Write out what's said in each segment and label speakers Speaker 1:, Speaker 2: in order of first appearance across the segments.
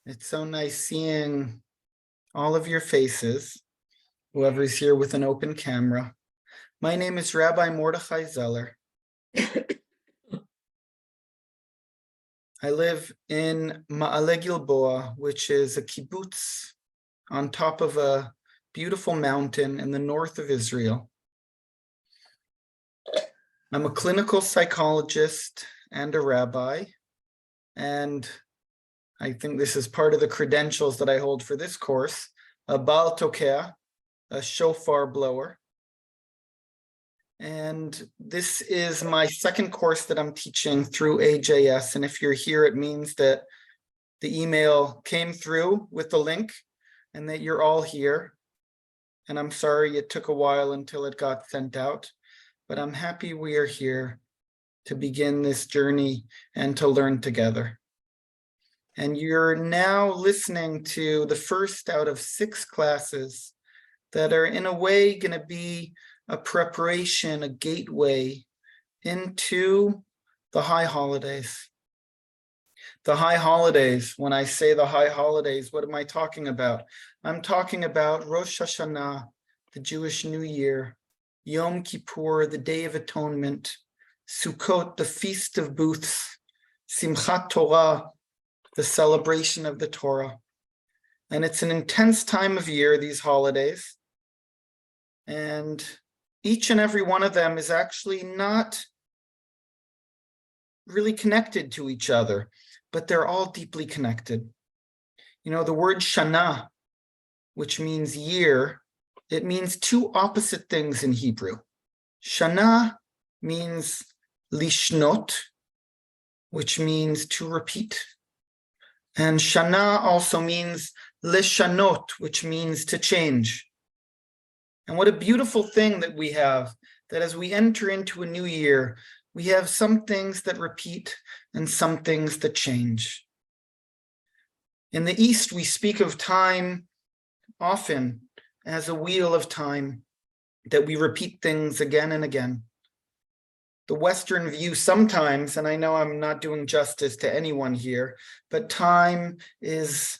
Speaker 1: It's so nice seeing all of your faces, whoever's here with an open camera. My name is Rabbi Mordechai Zeller. I live in Ma'ale Gilboa, which is a kibbutz on top of a beautiful mountain in the north of Israel. I'm a clinical psychologist and a rabbi, and I think this is part of the credentials that I hold for this course, a Baal Tokea, a shofar blower. And this is my second course that I'm teaching through AJS. And if you're here, it means that the email came through with the link and that you're all here. And I'm sorry it took a while until it got sent out, but I'm happy we are here to begin this journey and to learn together. And you're now listening to the first out of 6 classes that are in a way going to be a preparation, a gateway into the high holidays. The high holidays, when I say the high holidays, what am I talking about? I'm talking about Rosh Hashanah, the Jewish New Year, Yom Kippur, the Day of Atonement, Sukkot, the Feast of Booths, Simchat Torah, the celebration of the Torah. And it's an intense time of year, these holidays. And each and every one of them is actually not really connected to each other, but they're all deeply connected. You know, the word Shana, which means year, it means 2 opposite things in Hebrew. Shana means lishnot, which means to repeat. And Shana also means lishanot, which means to change. And what a beautiful thing that we have, that as we enter into a new year, we have some things that repeat and some things that change. In the East, we speak of time often as a wheel of time, that we repeat things again and again. The Western view sometimes, and I know I'm not doing justice to anyone here, but time is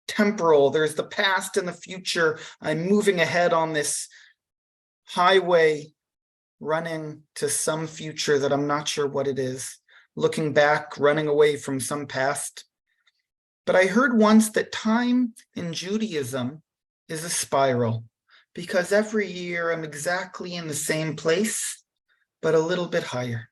Speaker 1: temporal. There's the past and the future. I'm moving ahead on this highway, running to some future that I'm not sure what it is, looking back, running away from some past. But I heard once that time in Judaism is a spiral, because every year I'm exactly in the same place, but a little bit higher.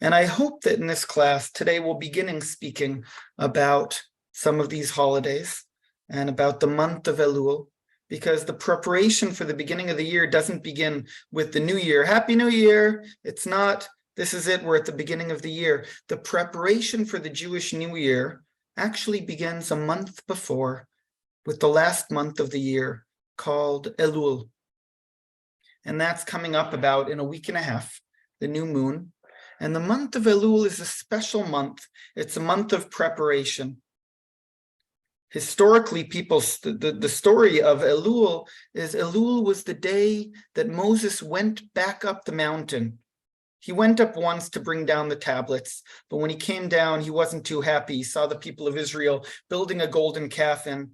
Speaker 1: And I hope that in this class today we'll begin speaking about some of these holidays and about the month of Elul, because the preparation for the beginning of the year doesn't begin with the new year. Happy New Year! It's not, this is it, we're at the beginning of the year. The preparation for the Jewish New Year actually begins a month before, with the last month of the year called Elul. And that's coming up about in a week and a half, the new moon. And the month of Elul is a special month. It's a month of preparation. Historically, the story of Elul is Elul was the day that Moses went back up the mountain. He went up once to bring down the tablets, but when he came down, he wasn't too happy. He saw the people of Israel building a golden calf, and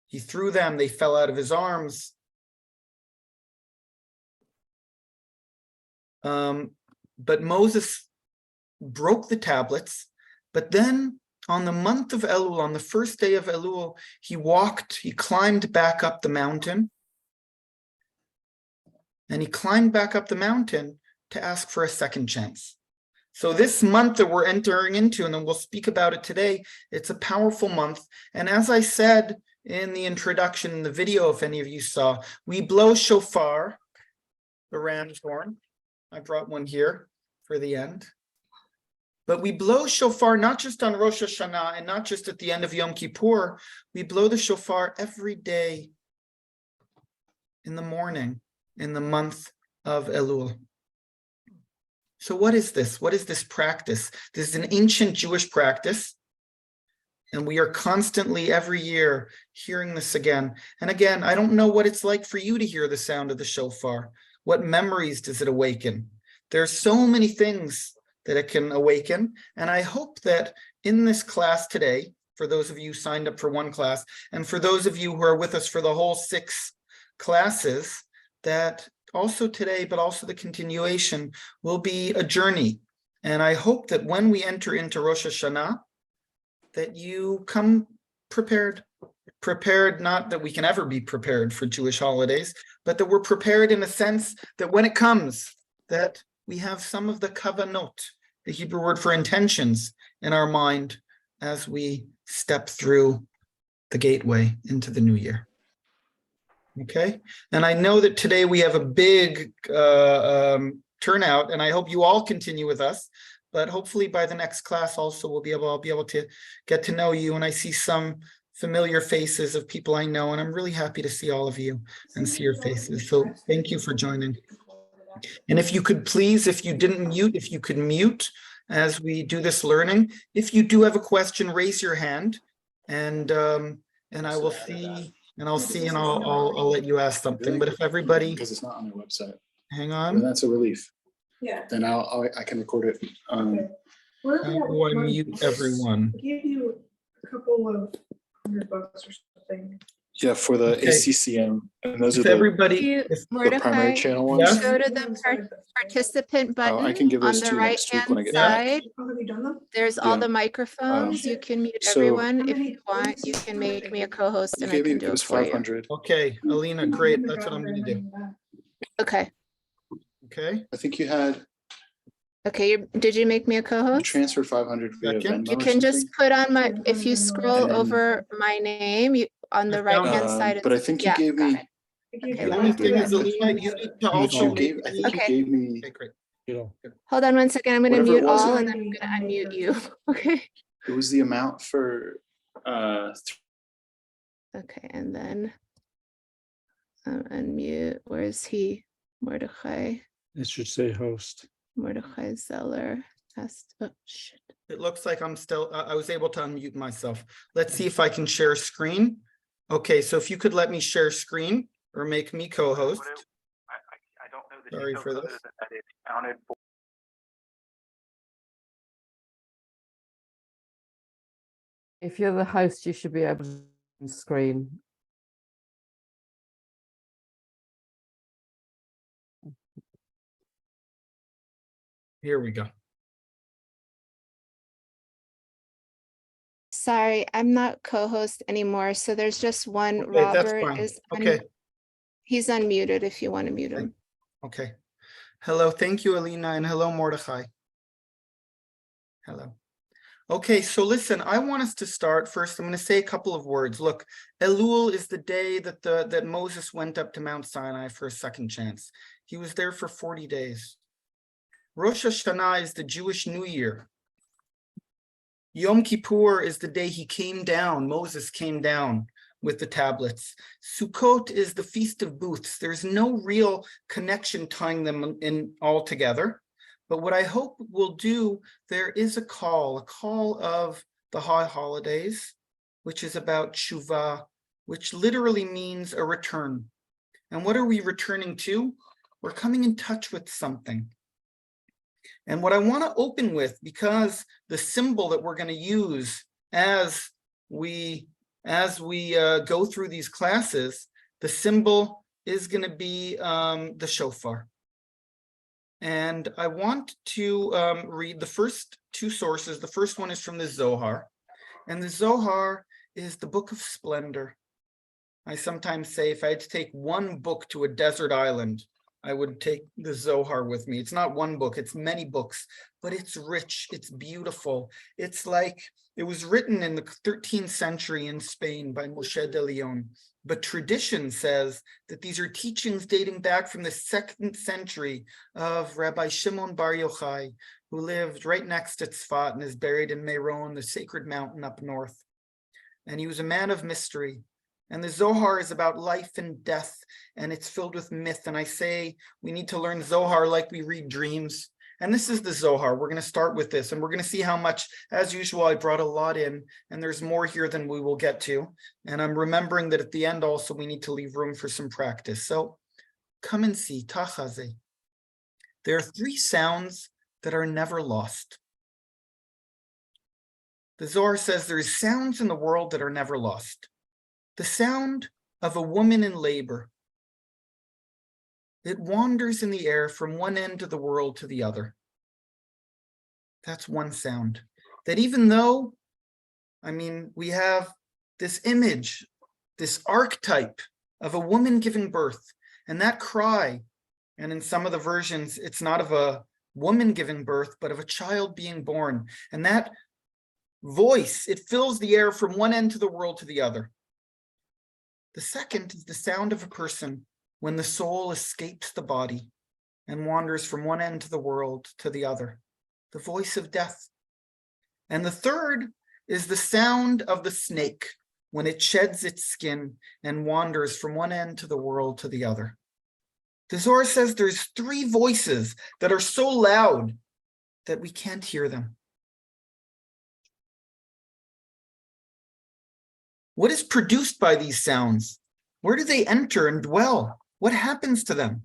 Speaker 1: he threw them. They fell out of his arms. But Moses broke the tablets, but then on the month of Elul, on the first day of Elul, he climbed back up the mountain, and he climbed back up the mountain to ask for a second chance. So this month that we're entering into, and then we'll speak about it today, it's a powerful month. And as I said in the introduction in the video, if any of you saw, we blow shofar, the ram's horn. I brought one here for the end. But we blow shofar not just on Rosh Hashanah and not just at the end of Yom Kippur. We blow the shofar every day in the morning in the month of Elul. So what is this? What is this practice? This is an ancient Jewish practice. And we are constantly every year hearing this again. And again, I don't know what it's like for you to hear the sound of the shofar. What memories does it awaken? There's so many things that it can awaken. And I hope that in this class today, for those of you who signed up for one class, and for those of you who are with us for the whole 6 classes, that also today, but also the continuation, will be a journey. And I hope that when we enter into Rosh Hashanah, that you come prepared. Prepared, not that we can ever be prepared for Jewish holidays, but that we're prepared in a sense that when it comes, that we have some of the kavanot, the Hebrew word for intentions, in our mind as we step through the gateway into the new year. Okay, and I know that today we have a big turnout, and I hope you all continue with us. But hopefully by the next class also I'll be able to get to know you, and I see some familiar faces of people I know, and I'm really happy to see all of you and see your faces. So thank you for joining. And if you could please, if you didn't mute, if you could mute as we do this learning. If you do have a question, raise your hand, and I will see, and I'll let you ask something. But if everybody,
Speaker 2: because it's not on their website.
Speaker 1: Hang on.
Speaker 2: Well, that's a relief.
Speaker 3: Yeah.
Speaker 2: Then I can record it.
Speaker 3: Okay.
Speaker 1: How do I mute everyone?
Speaker 3: I gave you a couple of $100 or something.
Speaker 2: Yeah, for the
Speaker 1: Okay.
Speaker 2: ACCM, and those
Speaker 1: If
Speaker 2: are
Speaker 1: everybody,
Speaker 2: the
Speaker 4: Mordechai,
Speaker 2: primary channel ones.
Speaker 1: Yeah.
Speaker 4: go to the participant
Speaker 2: Oh, I
Speaker 4: button
Speaker 2: can give
Speaker 4: on
Speaker 2: those
Speaker 4: the
Speaker 2: to you next week when I
Speaker 4: right-hand
Speaker 2: get back.
Speaker 4: side.
Speaker 3: Oh, have you done them?
Speaker 4: There's all
Speaker 2: Yeah.
Speaker 4: the microphones. You can mute
Speaker 2: so-
Speaker 4: everyone. If you want, you can make me a co-host
Speaker 2: You
Speaker 4: and I
Speaker 2: gave me
Speaker 4: can do
Speaker 2: it
Speaker 4: it
Speaker 2: was
Speaker 4: for you.
Speaker 2: 500.
Speaker 1: okay, Alina, great. That's what I'm going to do.
Speaker 4: Okay.
Speaker 1: Okay.
Speaker 2: I think you had
Speaker 4: Okay. Did you make me a
Speaker 2: you
Speaker 4: co-host?
Speaker 2: transferred 500 via
Speaker 1: Second.
Speaker 2: Venmo
Speaker 4: You
Speaker 2: or
Speaker 4: can just
Speaker 2: something?
Speaker 4: put on my, if you scroll
Speaker 2: And-
Speaker 4: over my name, on the
Speaker 1: I found
Speaker 4: right-hand side.
Speaker 2: But I think you
Speaker 4: yeah,
Speaker 2: gave
Speaker 4: got
Speaker 2: me.
Speaker 4: it. Okay,
Speaker 1: The
Speaker 4: let
Speaker 1: only
Speaker 4: me do
Speaker 1: thing
Speaker 4: that.
Speaker 1: is, Alina, you need to also
Speaker 2: I think
Speaker 4: Okay.
Speaker 2: you gave me.
Speaker 1: Okay, great.
Speaker 4: Hold on one second. I'm going to
Speaker 2: Whatever it
Speaker 4: mute
Speaker 2: was,
Speaker 4: all
Speaker 3: it-
Speaker 4: and then I'm going to unmute you. Okay.
Speaker 2: It was the amount for
Speaker 4: Okay. And then unmute. Where is he? Mordechai.
Speaker 5: It should say host.
Speaker 4: Mordechai Zeller. Oh, shit.
Speaker 1: It looks like I'm still, I was able to unmute myself. Let's see if I can share screen. Okay, so if you could let me share screen or make me co-host.
Speaker 6: I don't know the
Speaker 1: Sorry
Speaker 6: details
Speaker 1: for
Speaker 6: other
Speaker 1: this.
Speaker 6: than that it's counted for.
Speaker 7: If you're the host, you should be able to screen.
Speaker 1: Here we go.
Speaker 4: Sorry, I'm not co-host anymore. So there's just one.
Speaker 1: Okay, that's
Speaker 4: Robert
Speaker 1: fine.
Speaker 4: is
Speaker 1: Okay,
Speaker 4: he's unmuted if you want to mute him.
Speaker 1: okay. Hello, thank you, Alina, and hello, Mordechai. Hello. Okay, so listen, I want us to start first. I'm going to say a couple of words. Look, Elul is the day that that Moses went up to Mount Sinai for a second chance. He was there for 40 days. Rosh Hashanah is the Jewish New Year. Yom Kippur is the day he came down, Moses came down with the tablets. Sukkot is the Feast of Booths. There's no real connection tying them in all together. But what I hope we'll do, there is a call of the high holidays, which is about tshuva, which literally means a return. And what are we returning to? We're coming in touch with something. And what I want to open with, because the symbol that we're going to use as we go through these classes, the symbol is going to be the shofar. And I want to read the first 2 sources. The first one is from the Zohar. And the Zohar is the book of splendor. I sometimes say if I had to take one book to a desert island, I would take the Zohar with me. It's not one book, it's many books, but it's rich, it's beautiful. It's like it was written in the 13th century in Spain by Moshe de Leon. But tradition says that these are teachings dating back from the 2nd century of Rabbi Shimon Bar Yochai, who lived right next to Tzfat and is buried in Meron, the sacred mountain up north. And he was a man of mystery. And the Zohar is about life and death, and it's filled with myth. And I say we need to learn Zohar like we read dreams. And this is the Zohar. We're going to start with this, and we're going to see how much, as usual, I brought a lot in, and there's more here than we will get to. And I'm remembering that at the end also we need to leave room for some practice. So come and see, Tachaze. There are 3 sounds that are never lost. The Zohar says there's sounds in the world that are never lost. The sound of a woman in labor. It wanders in the air from one end of the world to the other. That's one sound. That even though, we have this image, this archetype of a woman giving birth, and that cry, and in some of the versions, it's not of a woman giving birth, but of a child being born. And that voice, it fills the air from one end of the world to the other. The second is the sound of a person when the soul escapes the body and wanders from one end of the world to the other, the voice of death. And the third is the sound of the snake when it sheds its skin and wanders from one end of the world to the other. The Zohar says there's three voices that are so loud that we can't hear them. What is produced by these sounds? Where do they enter and dwell? What happens to them?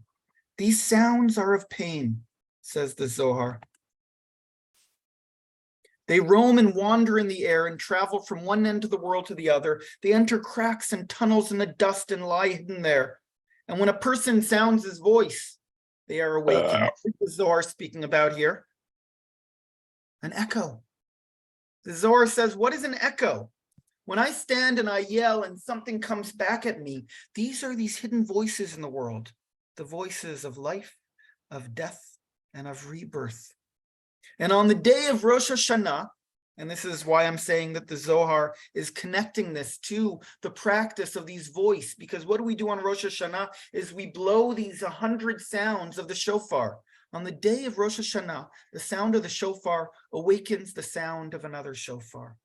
Speaker 1: These sounds are of pain, says the Zohar. They roam and wander in the air and travel from one end of the world to the other. They enter cracks and tunnels in the dust and lie hidden there. And when a person sounds his voice, they are awakened. What is the Zohar speaking about here? An echo. The Zohar says, what is an echo? When I stand and I yell and something comes back at me, these are these hidden voices in the world, the voices of life, of death, and of rebirth. And on the day of Rosh Hashanah, and this is why I'm saying that the Zohar is connecting this to the practice of these voice, because what do we do on Rosh Hashanah is we blow these 100 sounds of the shofar. On the day of Rosh Hashanah, the sound of the shofar awakens the sound of another shofar.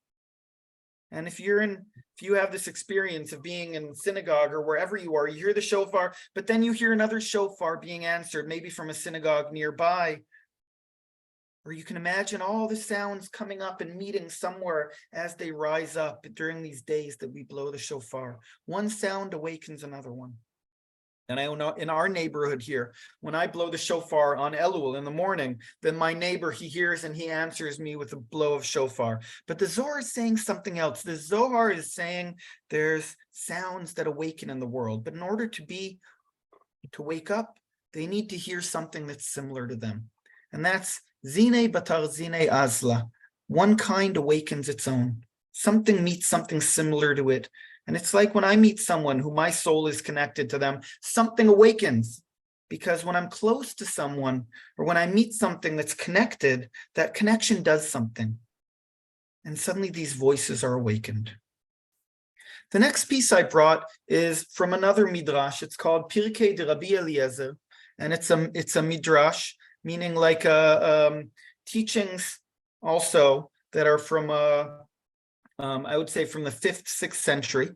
Speaker 1: And if you have this experience of being in synagogue or wherever you are, you hear the shofar, but then you hear another shofar being answered, maybe from a synagogue nearby, or you can imagine all the sounds coming up and meeting somewhere as they rise up during these days that we blow the shofar. One sound awakens another one. And I know in our neighborhood here, when I blow the shofar on Elul in the morning, then my neighbor, he hears and he answers me with a blow of shofar. But the Zohar is saying something else. The Zohar is saying there's sounds that awaken in the world, but in order to wake up, they need to hear something that's similar to them. And that's Zine Batar Zine Azla. One kind awakens its own. Something meets something similar to it. And it's like when I meet someone who my soul is connected to them, something awakens. Because when I'm close to someone, or when I meet something that's connected, that connection does something. And suddenly these voices are awakened. The next piece I brought is from another midrash. It's called Pirkei de Rabbi Eliezer. And it's a midrash, meaning like teachings also that are from I would say from the 5th, 6th century.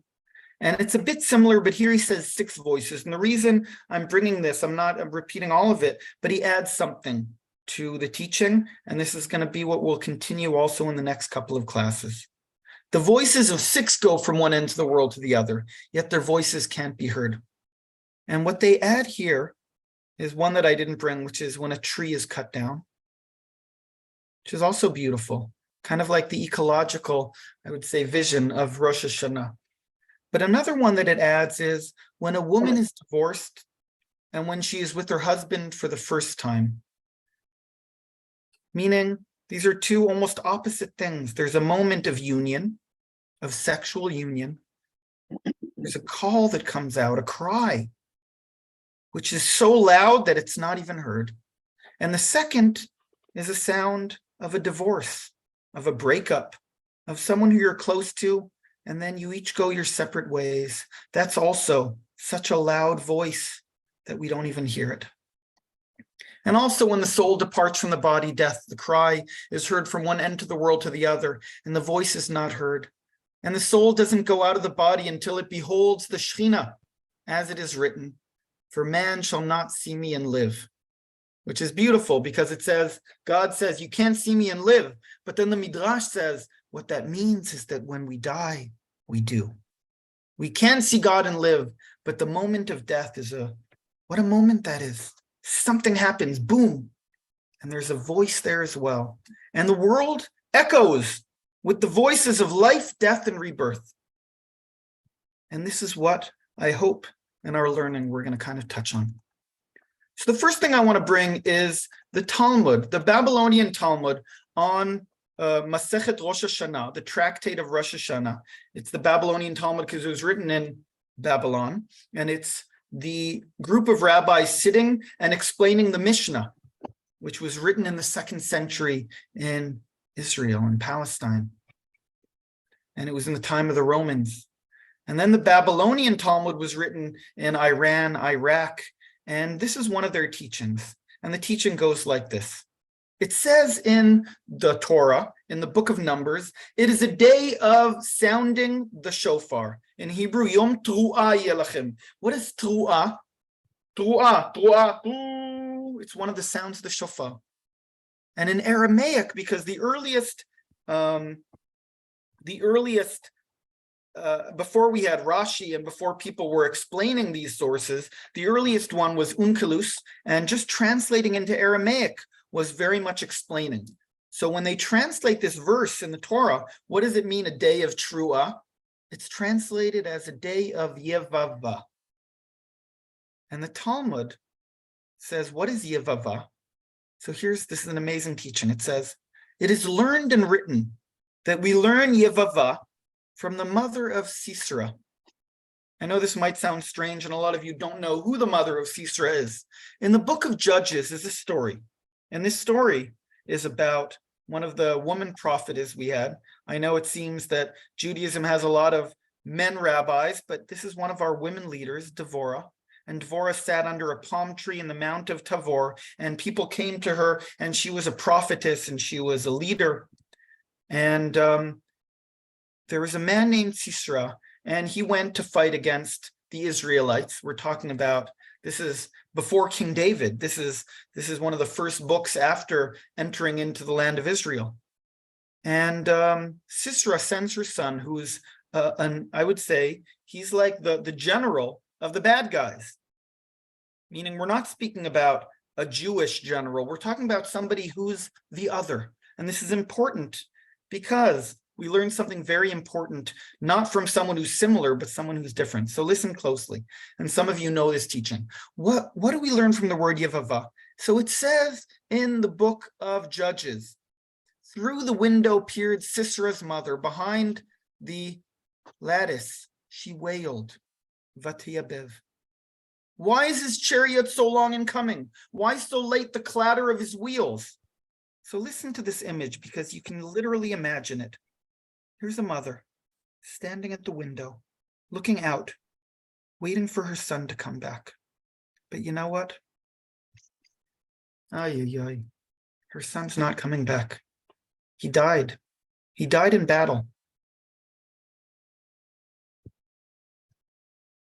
Speaker 1: And it's a bit similar, but here he says 6 voices. And the reason I'm bringing this, I'm repeating all of it, but he adds something to the teaching. And this is going to be what will continue also in the next couple of classes. The voices of 6 go from one end of the world to the other, yet their voices can't be heard. And what they add here is one that I didn't bring, which is when a tree is cut down, which is also beautiful. Kind of like the ecological, I would say, vision of Rosh Hashanah. But another one that it adds is when a woman is divorced and when she is with her husband for the first time. Meaning, these are two almost opposite things. There's a moment of union, of sexual union. There's a call that comes out, a cry, which is so loud that it's not even heard. And the second is a sound of a divorce, of a breakup, of someone who you're close to, and then you each go your separate ways. That's also such a loud voice that we don't even hear it. And also when the soul departs from the body, death, the cry is heard from one end of the world to the other, and the voice is not heard. And the soul doesn't go out of the body until it beholds the Shekhinah, as it is written, for man shall not see me and live. Which is beautiful because it says, God says, you can't see me and live. But then the Midrash says, what that means is that when we die, we do. We can see God and live, but the moment of death is what a moment that is. Something happens, boom. And there's a voice there as well. And the world echoes with the voices of life, death, and rebirth. And this is what I hope in our learning we're going to kind of touch on. So the first thing I want to bring is the Talmud, the Babylonian Talmud on Masechet Rosh Hashanah, the tractate of Rosh Hashanah. It's the Babylonian Talmud because it was written in Babylon, and it's the group of rabbis sitting and explaining the Mishnah, which was written in the 2nd century in Israel and Palestine. And it was in the time of the Romans. And then the Babylonian Talmud was written in Iran, Iraq, and this is one of their teachings. And the teaching goes like this. It says in the Torah, in the book of Numbers, it is a day of sounding the shofar. In Hebrew, Yom Tru'ah Yelachem. What is Tru'ah? Tru'ah, Tru'ah, Tru'ah. It's one of the sounds of the shofar. And in Aramaic, because the earliest, before we had Rashi and before people were explaining these sources, the earliest one was Onkelos, and just translating into Aramaic was very much explaining. So when they translate this verse in the Torah, what does it mean, a day of Truah? It's translated as a day of Yevava. And the Talmud says, what is Yevava? So this is an amazing teaching. It says, it is learned and written that we learn Yevava from the mother of Sisera. I know this might sound strange, and a lot of you don't know who the mother of Sisera is. In the book of Judges is a story. And this story is about one of the woman prophetess we had. I know it seems that Judaism has a lot of men rabbis, but this is one of our women leaders, Devorah. And Devorah sat under a palm tree in the Mount of Tabor, and people came to her, and she was a prophetess, and she was a leader. And there was a man named Sisera, and he went to fight against the Israelites. We're talking about, this is before King David. This is one of the first books after entering into the land of Israel. And Sisera sends her son, who's I would say he's like the general of the bad guys. Meaning we're not speaking about a Jewish general. We're talking about somebody who's the other. And this is important because we learn something very important, not from someone who's similar, but someone who's different. So listen closely. And some of you know this teaching. What do we learn from the word Yevava? So it says in the book of Judges, through the window peered Sisera's mother. Behind the lattice, she wailed, Vatiyabev. Why is his chariot so long in coming? Why so late the clatter of his wheels? So listen to this image because you can literally imagine it. Here's a mother standing at the window, looking out, waiting for her son to come back. But you know what? Ay. Her son's not coming back. He died. He died in battle.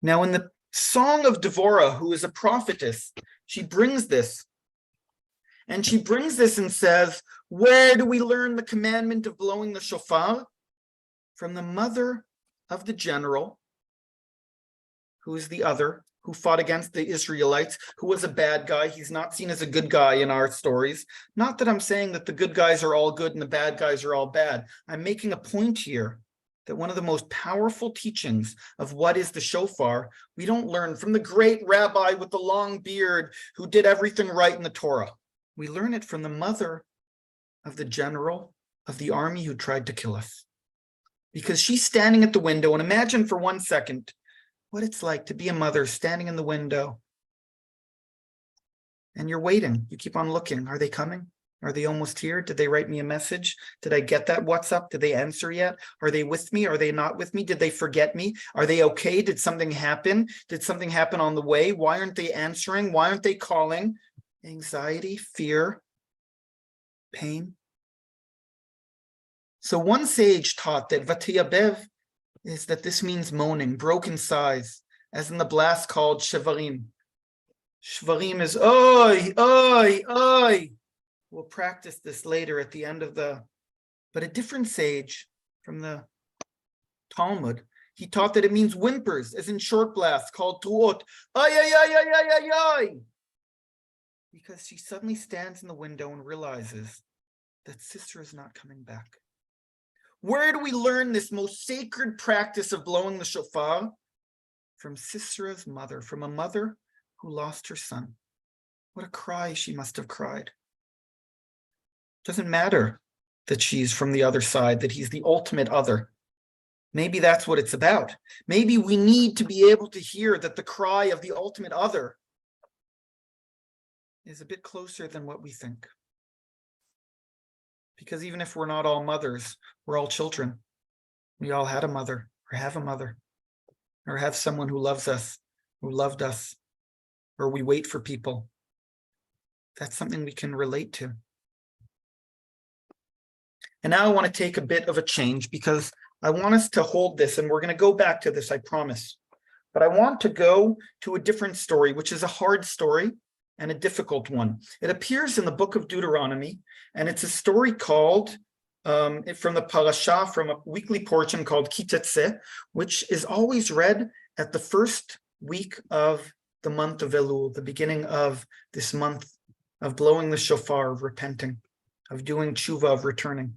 Speaker 1: Now in the Song of Devorah, who is a prophetess, she brings this. And she brings this and says, where do we learn the commandment of blowing the shofar? From the mother of the general, who is the other, who fought against the Israelites, who was a bad guy. He's not seen as a good guy in our stories. Not that I'm saying that the good guys are all good and the bad guys are all bad. I'm making a point here that one of the most powerful teachings of what is the shofar, we don't learn from the great rabbi with the long beard who did everything right in the Torah. We learn it from the mother of the general of the army who tried to kill us. Because she's standing at the window, and imagine for 1 second what it's like to be a mother standing in the window. And you're waiting. You keep on looking. Are they coming? Are they almost here? Did they write me a message? Did I get that WhatsApp? Did they answer yet? Are they with me? Are they not with me? Did they forget me? Are they okay? Did something happen? Did something happen on the way? Why aren't they answering? Why aren't they calling? Anxiety, fear, pain. So one sage taught that Vatiyabev is that this means moaning, broken sighs, as in the blast called Shevarim. Shvarim is oi, oi, oi. We'll practice this later at the end of but a different sage from the Talmud, he taught that it means whimpers, as in short blasts, called tuot. Ay, ay, ay, ay, ay, ay, ay. Because she suddenly stands in the window and realizes that Sisera is not coming back. Where do we learn this most sacred practice of blowing the shofar? From Sisera's mother, from a mother who lost her son. What a cry she must have cried. Doesn't matter that she's from the other side, that he's the ultimate other. Maybe that's what it's about. Maybe we need to be able to hear that the cry of the ultimate other is a bit closer than what we think. Because even if we're not all mothers, we're all children. We all had a mother, or have a mother, or have someone who loves us, who loved us, or we wait for people. That's something we can relate to. And now I want to take a bit of a change because I want us to hold this, and we're going to go back to this, I promise. But I want to go to a different story, which is a hard story and a difficult one. It appears in the book of Deuteronomy, and it's a story called, from the parasha, from a weekly portion called Kitetze, which is always read at the first week of the month of Elul, the beginning of this month of blowing the shofar, of repenting, of doing tshuva, of returning.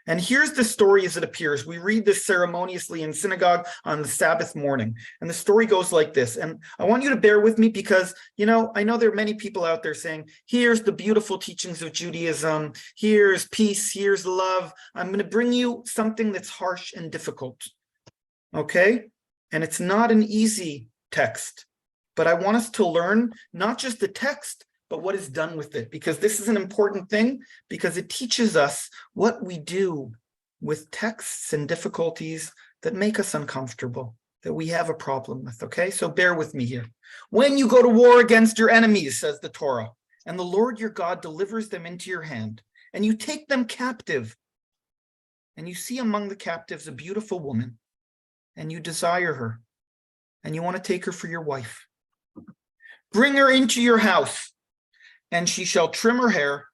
Speaker 1: And here's the story as it appears. We read this ceremoniously in synagogue on the Sabbath morning. And the story goes like this. And I want you to bear with me because, I know there are many people out there saying, here's the beautiful teachings of Judaism. Here's peace. Here's love. I'm going to bring you something that's harsh and difficult. Okay? And it's not an easy text. But I want us to learn not just the text, but what is done with it, because this is an important thing, because it teaches us what we do with texts and difficulties that make us uncomfortable, that we have a problem with, okay? So bear with me here. When you go to war against your enemies, says the Torah, and the Lord your God delivers them into your hand, and you take them captive, and you see among the captives a beautiful woman, and you desire her, and you want to take her for your wife. Bring her into your house, and she shall trim her hair,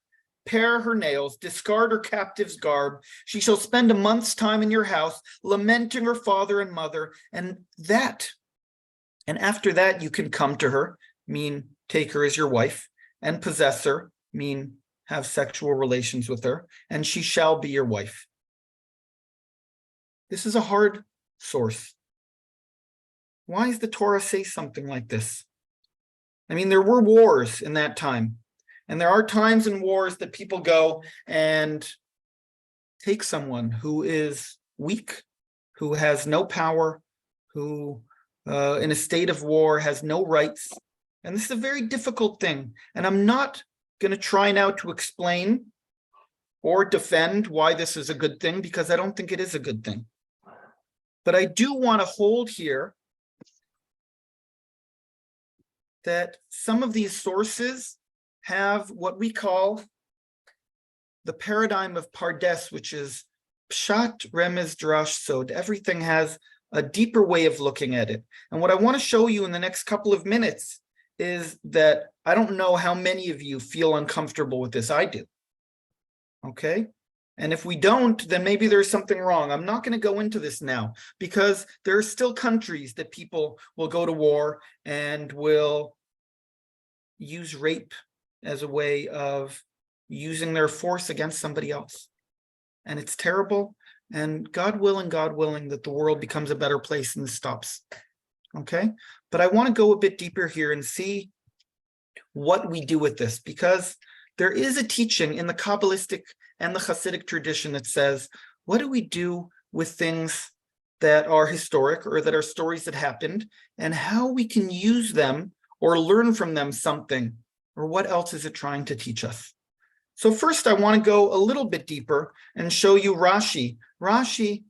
Speaker 1: pare her nails, discard her captive's garb. She shall spend a month's time in your house, lamenting her father and mother, and after that you can come to her, mean take her as your wife, and possess her, mean have sexual relations with her, and she shall be your wife. This is a hard source. Why does the Torah say something like this? I mean, there were wars in that time. And there are times in wars that people go and take someone who is weak, who has no power, who in a state of war has no rights. And this is a very difficult thing. And I'm not going to try now to explain or defend why this is a good thing, because I don't think it is a good thing. But I do want to hold here that some of these sources have what we call the paradigm of Pardes, which is Pshat, Remez, Drash, Sod. Everything has a deeper way of looking at it. And what I want to show you in the next couple of minutes is that I don't know how many of you feel uncomfortable with this. I do. Okay? And if we don't, then maybe there's something wrong. I'm not going to go into this now because there are still countries that people will go to war and will use rape as a way of using their force against somebody else. And it's terrible. And God willing that the world becomes a better place and this stops. Okay? But I want to go a bit deeper here and see what we do with this, because there is a teaching in the Kabbalistic and the Hasidic tradition that says, what do we do with things that are historic or that are stories that happened, and how we can use them or learn from them something, or what else is it trying to teach us? So first, I want to go a little bit deeper and show you Rashi. Rashi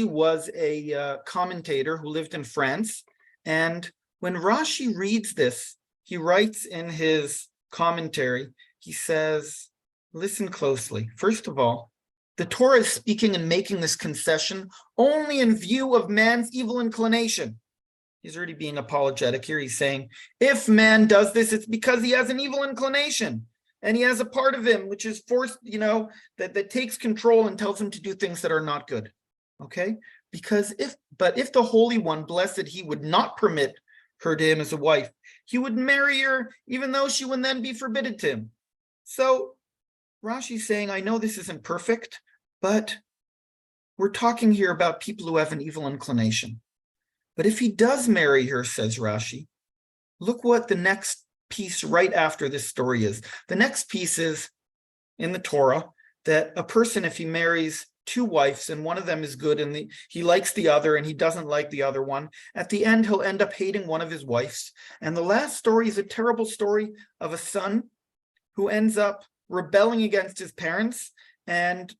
Speaker 1: was a commentator who lived in France, and when Rashi reads this, he writes in his commentary, he says, listen closely. First of all, the Torah is speaking and making this concession only in view of man's evil inclination. He's already being apologetic here. He's saying, if man does this, it's because he has an evil inclination. And he has a part of him which is forced, that takes control and tells him to do things that are not good. Okay? Because if the Holy One, blessed he, would not permit her to him as a wife, he would marry her even though she would then be forbidden to him. So Rashi's saying, I know this isn't perfect, but we're talking here about people who have an evil inclination. But if he does marry her, says Rashi, look what the next piece right after this story is. The next piece is in the Torah that a person, if he marries two wives and one of them is good and he likes the other and he doesn't like the other one, at the end he'll end up hating one of his wives. And the last story is a terrible story of a son who ends up rebelling against his parents. And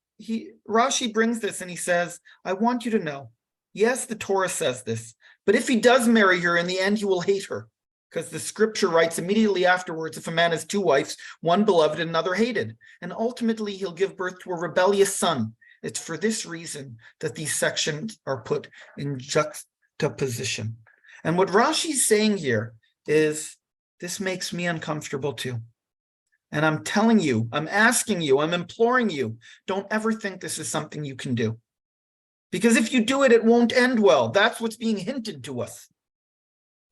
Speaker 1: Rashi brings this and he says, I want you to know, yes, the Torah says this, but if he does marry her, in the end, he will hate her. Because the scripture writes immediately afterwards, if a man has two wives, one beloved and another hated, and ultimately he'll give birth to a rebellious son. It's for this reason that these sections are put in juxtaposition. And what Rashi's saying here is, this makes me uncomfortable too. And I'm telling you, I'm asking you, I'm imploring you, don't ever think this is something you can do. Because if you do it, it won't end well. That's what's being hinted to us.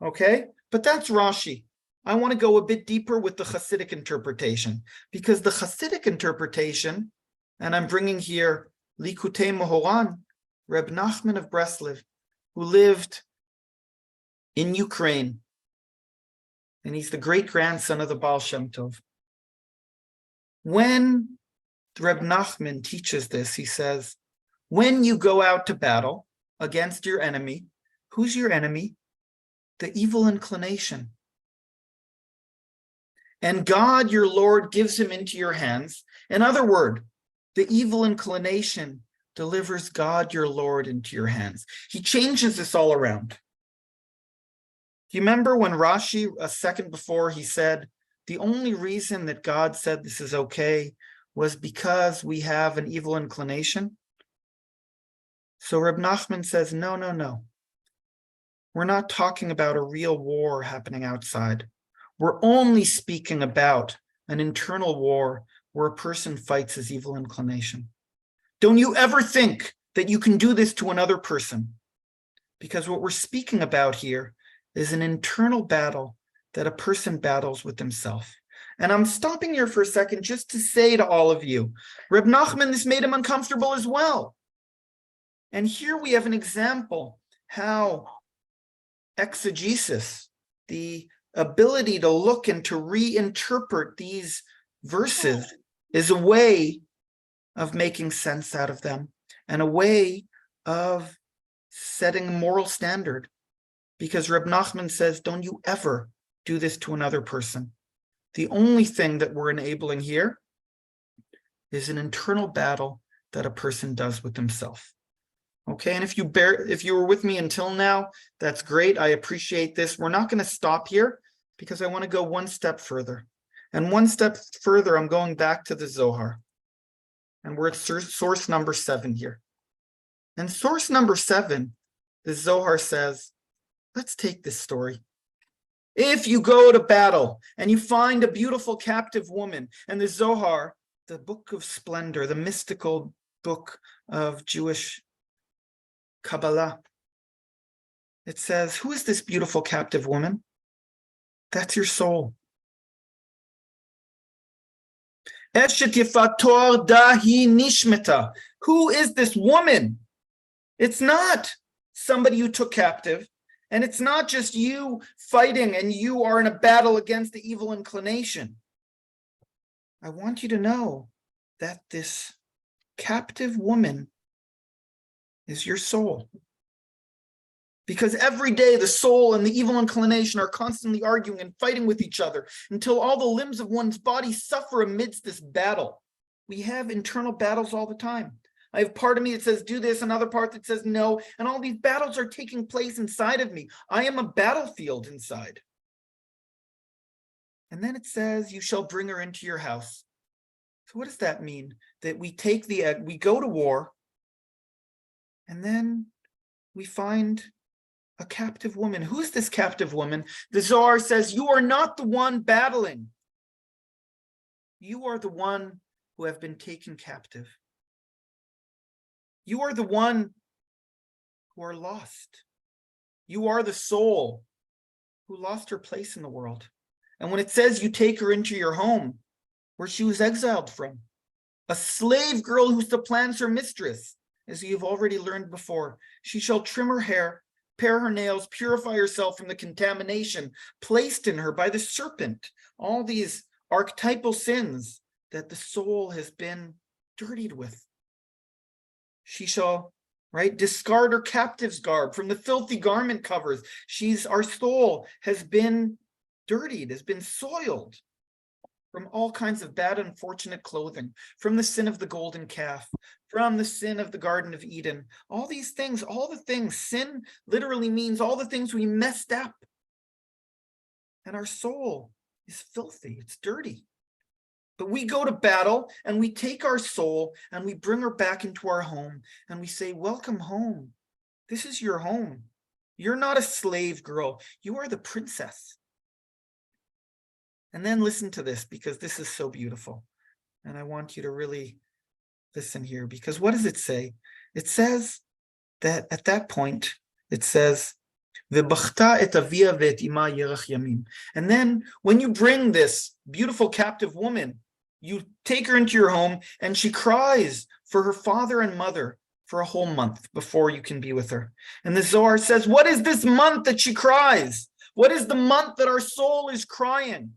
Speaker 1: Okay? But that's Rashi. I want to go a bit deeper with the Hasidic interpretation, because the Hasidic interpretation, and I'm bringing here Likutei Mohoran, Reb Nachman of Breslov, who lived in Ukraine, and he's the great-grandson of the Baal Shem Tov. When Reb Nachman teaches this, he says, when you go out to battle against your enemy, who's your enemy? The evil inclination. And God, your Lord, gives him into your hands. In other words, the evil inclination delivers God, your Lord, into your hands. He changes this all around. Do you remember when Rashi, a second before, he said, the only reason that God said this is okay was because we have an evil inclination? So Reb Nachman says, no, no, no. We're not talking about a real war happening outside. We're only speaking about an internal war where a person fights his evil inclination. Don't you ever think that you can do this to another person, because what we're speaking about here is an internal battle that a person battles with himself. And I'm stopping here for a second just to say to all of you, Reb Nachman, this made him uncomfortable as well. And here we have an example how exegesis, the ability to look and to reinterpret these verses, is a way of making sense out of them and a way of setting a moral standard. Because Reb Nachman says, don't you ever do this to another person. The only thing that we're enabling here is an internal battle that a person does with himself. Okay, and if you were with me until now, that's great. I appreciate this. We're not going to stop here because I want to go one step further. And one step further, I'm going back to the Zohar. And we're at source number 7 here. And source number 7, the Zohar says, let's take this story. If you go to battle and you find a beautiful captive woman, and the Zohar, the book of splendor, the mystical book of Jewish Kabbalah, it says, who is this beautiful captive woman? That's your soul. Eshet Yefator Dahi Nishmeta. Who is this woman? It's not somebody you took captive, and it's not just you fighting and you are in a battle against the evil inclination. I want you to know that this captive woman is your soul. Because every day the soul and the evil inclination are constantly arguing and fighting with each other until all the limbs of one's body suffer amidst this battle. We have internal battles all the time. I have part of me that says do this, another part that says no, and all these battles are taking place inside of me. I am a battlefield inside. And then it says, you shall bring her into your house. So what does that mean? That we go to war, and then we find a captive woman. Who is this captive woman? The Zohar says, you are not the one battling. You are the one who have been taken captive. You are the one who are lost. You are the soul who lost her place in the world. And when it says you take her into your home, where she was exiled from. A slave girl who supplants her mistress, as you've already learned before. She shall trim her hair, pare her nails, purify herself from the contamination placed in her by the serpent. All these archetypal sins that the soul has been dirtied with. She shall, right, discard her captive's garb from the filthy garment covers. Our soul has been dirtied, has been soiled from all kinds of bad, unfortunate clothing, from the sin of the golden calf, from the sin of the Garden of Eden. All these things, sin literally means all the things we messed up. And our soul is filthy, it's dirty. But we go to battle and we take our soul and we bring her back into our home and we say, welcome home. This is your home. You're not a slave girl. You are the princess. And then listen to this, because this is so beautiful. And I want you to really listen here, because what does it say? It says that at that point, it says, "V'bachta et avia ve'et ima yerach yamim." And then when you bring this beautiful captive woman, you take her into your home and she cries for her father and mother for a whole month before you can be with her. And the Zohar says, what is this month that she cries? What is the month that our soul is crying?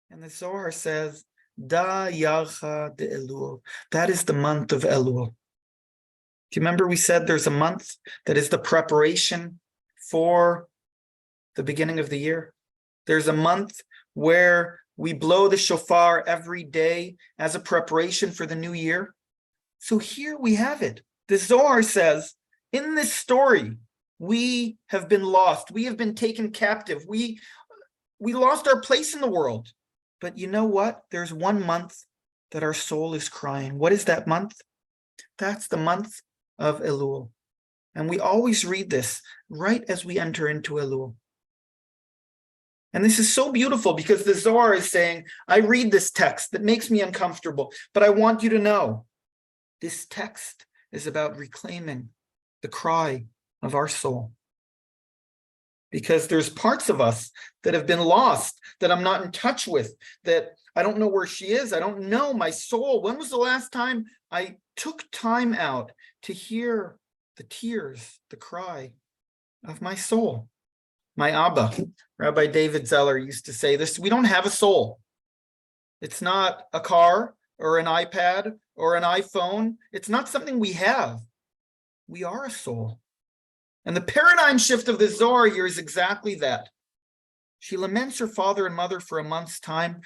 Speaker 1: And the Zohar says, Da Yacha de Elul. That is the month of Elul. Do you remember we said there's a month that is the preparation for the beginning of the year? There's a month where we blow the shofar every day as a preparation for the new year. So here we have it. The Zohar says, in this story, we have been lost. We have been taken captive. We lost our place in the world. But you know what? There's one month that our soul is crying. What is that month? That's the month of Elul. And we always read this right as we enter into Elul. And this is so beautiful because the Zohar is saying, I read this text that makes me uncomfortable, but I want you to know this text is about reclaiming the cry of our soul. Because there's parts of us that have been lost, that I'm not in touch with, that I don't know where she is. I don't know my soul. When was the last time I took time out to hear the tears, the cry of my soul? My Abba, Rabbi David Zeller, used to say this: we don't have a soul. It's not a car or an iPad or an iPhone. It's not something we have. We are a soul. And the paradigm shift of the Zohar here is exactly that. She laments her father and mother for a month's time.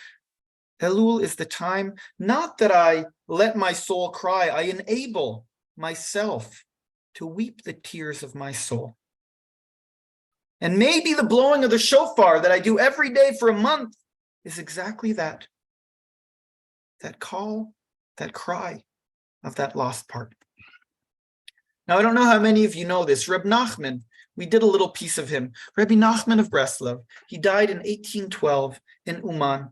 Speaker 1: Elul is the time, not that I let my soul cry, I enable myself to weep the tears of my soul. And maybe the blowing of the shofar that I do every day for a month is exactly that. That call, that cry of that lost part. Now, I don't know how many of you know this. Reb Nachman, we did a little piece of him. Rabbi Nachman of Breslov. He died in 1812 in Uman.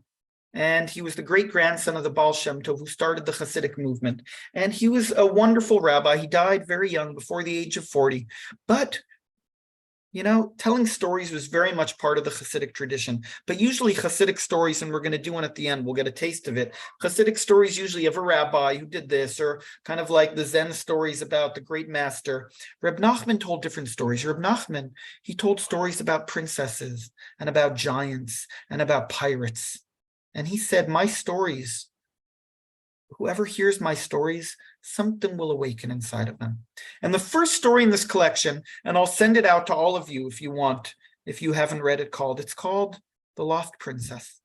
Speaker 1: And he was the great-grandson of the Baal Shem Tov who started the Hasidic movement. And he was a wonderful rabbi. He died very young, before the age of 40. But you know, telling stories was very much part of the Hasidic tradition. But usually Hasidic stories, and we're going to do one at the end, we'll get a taste of it. Hasidic stories usually have a rabbi who did this, or kind of like the Zen stories about the great master. Reb Nachman told different stories. Reb Nachman, he told stories about princesses and about giants and about pirates. And he said, my stories, whoever hears my stories, something will awaken inside of them. And the first story in this collection, and I'll send it out to all of you if you want, if you haven't read it, it's called The Lost Princess.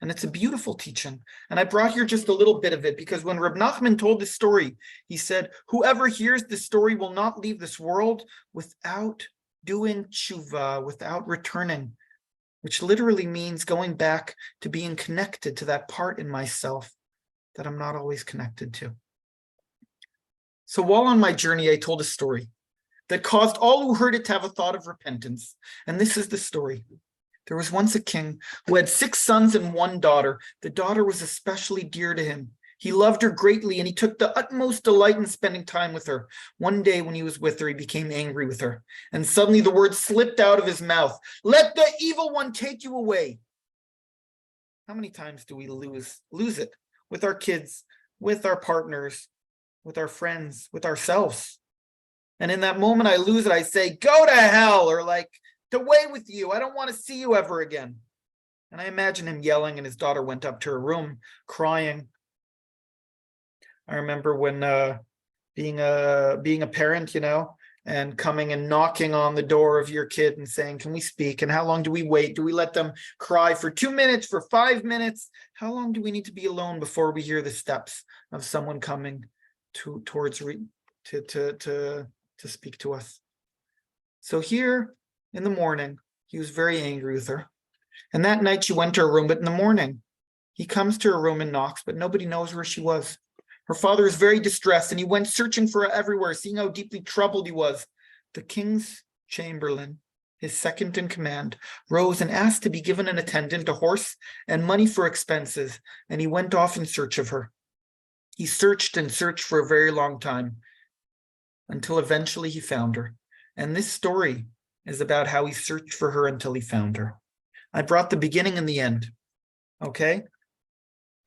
Speaker 1: And it's a beautiful teaching. And I brought here just a little bit of it because when Reb Nachman told this story, he said, whoever hears this story will not leave this world without doing tshuva, without returning, which literally means going back to being connected to that part in myself that I'm not always connected to. So while on my journey, I told a story that caused all who heard it to have a thought of repentance. And this is the story. There was once a king who had 6 sons and 1 daughter. The daughter was especially dear to him. He loved her greatly, and he took the utmost delight in spending time with her. One day when he was with her, he became angry with her. And suddenly the words slipped out of his mouth, "Let the evil one take you away." How many times do we lose it with our kids, with our partners, with our friends, with ourselves? And in that moment I lose it, I say, go to hell, or like, away with you. I don't want to see you ever again. And I imagine him yelling, and his daughter went up to her room crying. I remember when being a parent, and coming and knocking on the door of your kid and saying, can we speak? And how long do we wait? Do we let them cry for 2 minutes, for 5 minutes? How long do we need to be alone before we hear the steps of someone coming to speak to us? So here in the morning, he was very angry with her. And that night she went to her room, but in the morning, he comes to her room and knocks, but nobody knows where she was. Her father is very distressed, and he went searching for her everywhere, seeing how deeply troubled he was. The king's chamberlain, his second in command, rose and asked to be given an attendant, a horse, and money for expenses, and he went off in search of her. He searched and searched for a very long time, until eventually he found her. And this story is about how he searched for her until he found her. I brought the beginning and the end, okay?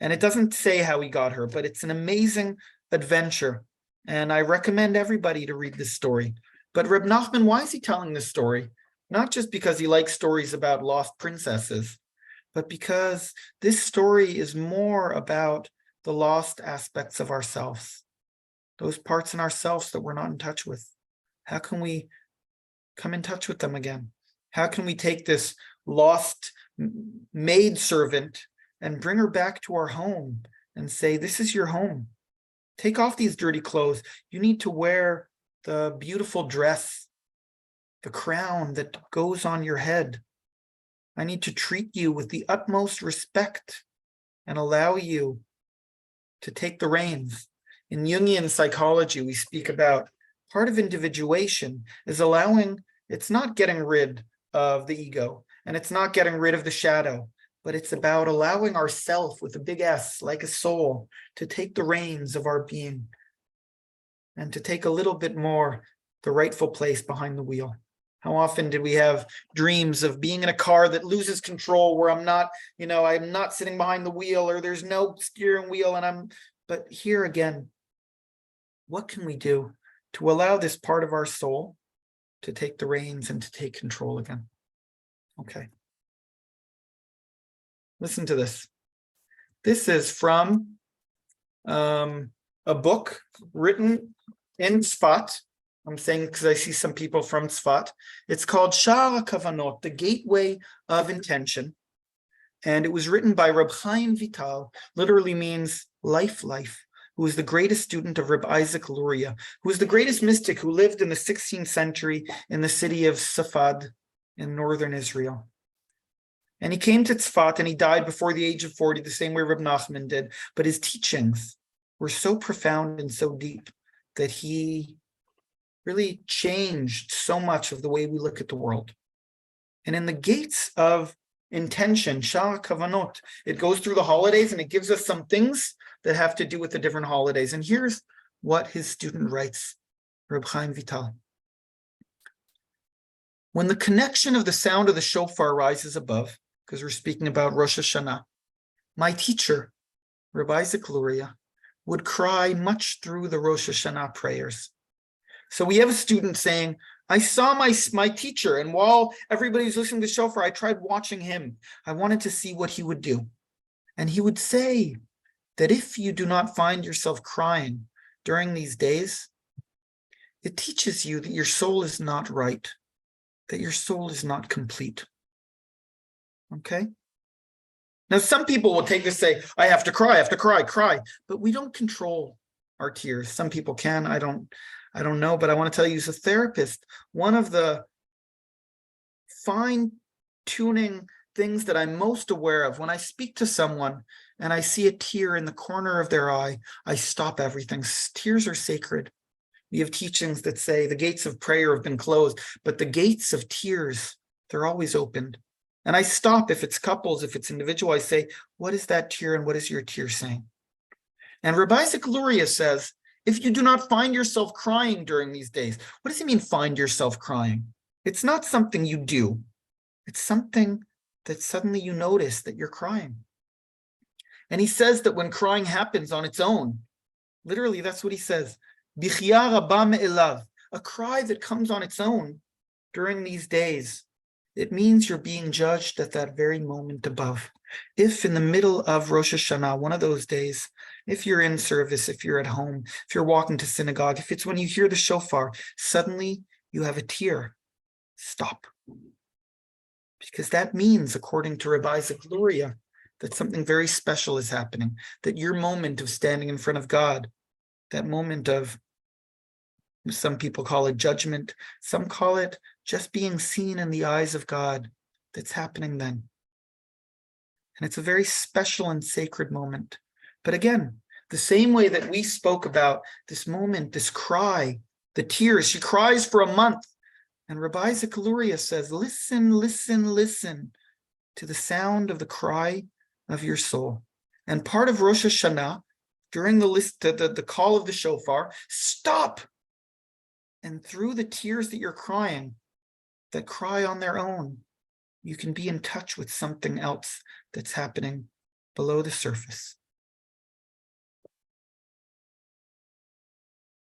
Speaker 1: And it doesn't say how he got her, but it's an amazing adventure. And I recommend everybody to read this story. But Reb Nachman, why is he telling this story? Not just because he likes stories about lost princesses, but because this story is more about the lost aspects of ourselves, those parts in ourselves that we're not in touch with. How can we come in touch with them again? How can we take this lost maidservant and bring her back to our home and say, this is your home. Take off these dirty clothes. You need to wear the beautiful dress, the crown that goes on your head. I need to treat you with the utmost respect and allow you to take the reins. In Jungian psychology, we speak about part of individuation is allowing, it's not getting rid of the ego, and it's not getting rid of the shadow, but it's about allowing ourself with a big S, like a soul, to take the reins of our being and to take a little bit more the rightful place behind the wheel. How often did we have dreams of being in a car that loses control, where I'm not sitting behind the wheel, or there's no steering wheel, but here again, what can we do to allow this part of our soul to take the reins and to take control again? Okay. Listen to this. This is from a book written in Tzfat. I'm saying because I see some people from Tzfat. It's called Sha'ar HaKavanot, the Gateway of Intention. And it was written by Reb Chaim Vital, literally means life, who was the greatest student of Reb Isaac Luria, who was the greatest mystic who lived in the 16th century in the city of Safad in northern Israel. And he came to Tzfat and he died before the age of 40, the same way Reb Nachman did. But his teachings were so profound and so deep that he really changed so much of the way we look at the world. And in the gates of intention, Sha'ar Kavanot, it goes through the holidays and it gives us some things that have to do with the different holidays. And here's what his student writes, Reb Chaim Vital. When the connection of the sound of the shofar rises above, because we're speaking about Rosh Hashanah, my teacher, Reb Isaac Luria, would cry much through the Rosh Hashanah prayers. So we have a student saying, I saw my teacher, and while everybody was listening to shofar, I tried watching him. I wanted to see what he would do. And he would say that if you do not find yourself crying during these days, it teaches you that your soul is not right, that your soul is not complete. Okay? Now, some people will take this, say, I have to cry, but we don't control our tears. Some people can, I don't know, but I want to tell you, as a therapist, one of the fine-tuning things that I'm most aware of, when I speak to someone and I see a tear in the corner of their eye, I stop everything. Tears are sacred. We have teachings that say the gates of prayer have been closed, but the gates of tears, they're always opened. And I stop, if it's couples, if it's individual, I say, what is that tear and what is your tear saying? And Rabbi Isaac Luria says, if you do not find yourself crying during these days, what does he mean, find yourself crying? It's not something you do. It's something that suddenly you notice that you're crying. And he says that when crying happens on its own, literally that's what he says, Bichya rabba me'elav, a cry that comes on its own during these days, it means you're being judged at that very moment above. If in the middle of Rosh Hashanah, one of those days, if you're in service, if you're at home, if you're walking to synagogue, if it's when you hear the shofar, suddenly you have a tear, stop. Because that means, according to Rabbi Zeller, that something very special is happening, that your moment of standing in front of God, that moment of, some people call it judgment, some call it just being seen in the eyes of God, that's happening then. And it's a very special and sacred moment. But again, the same way that we spoke about this moment, this cry, the tears, she cries for a month. And Rabbi Zeller says, listen, listen, listen to the sound of the cry of your soul. And part of Rosh Hashanah, during the call of the shofar, stop. And through the tears that you're crying, that cry on their own, you can be in touch with something else that's happening below the surface.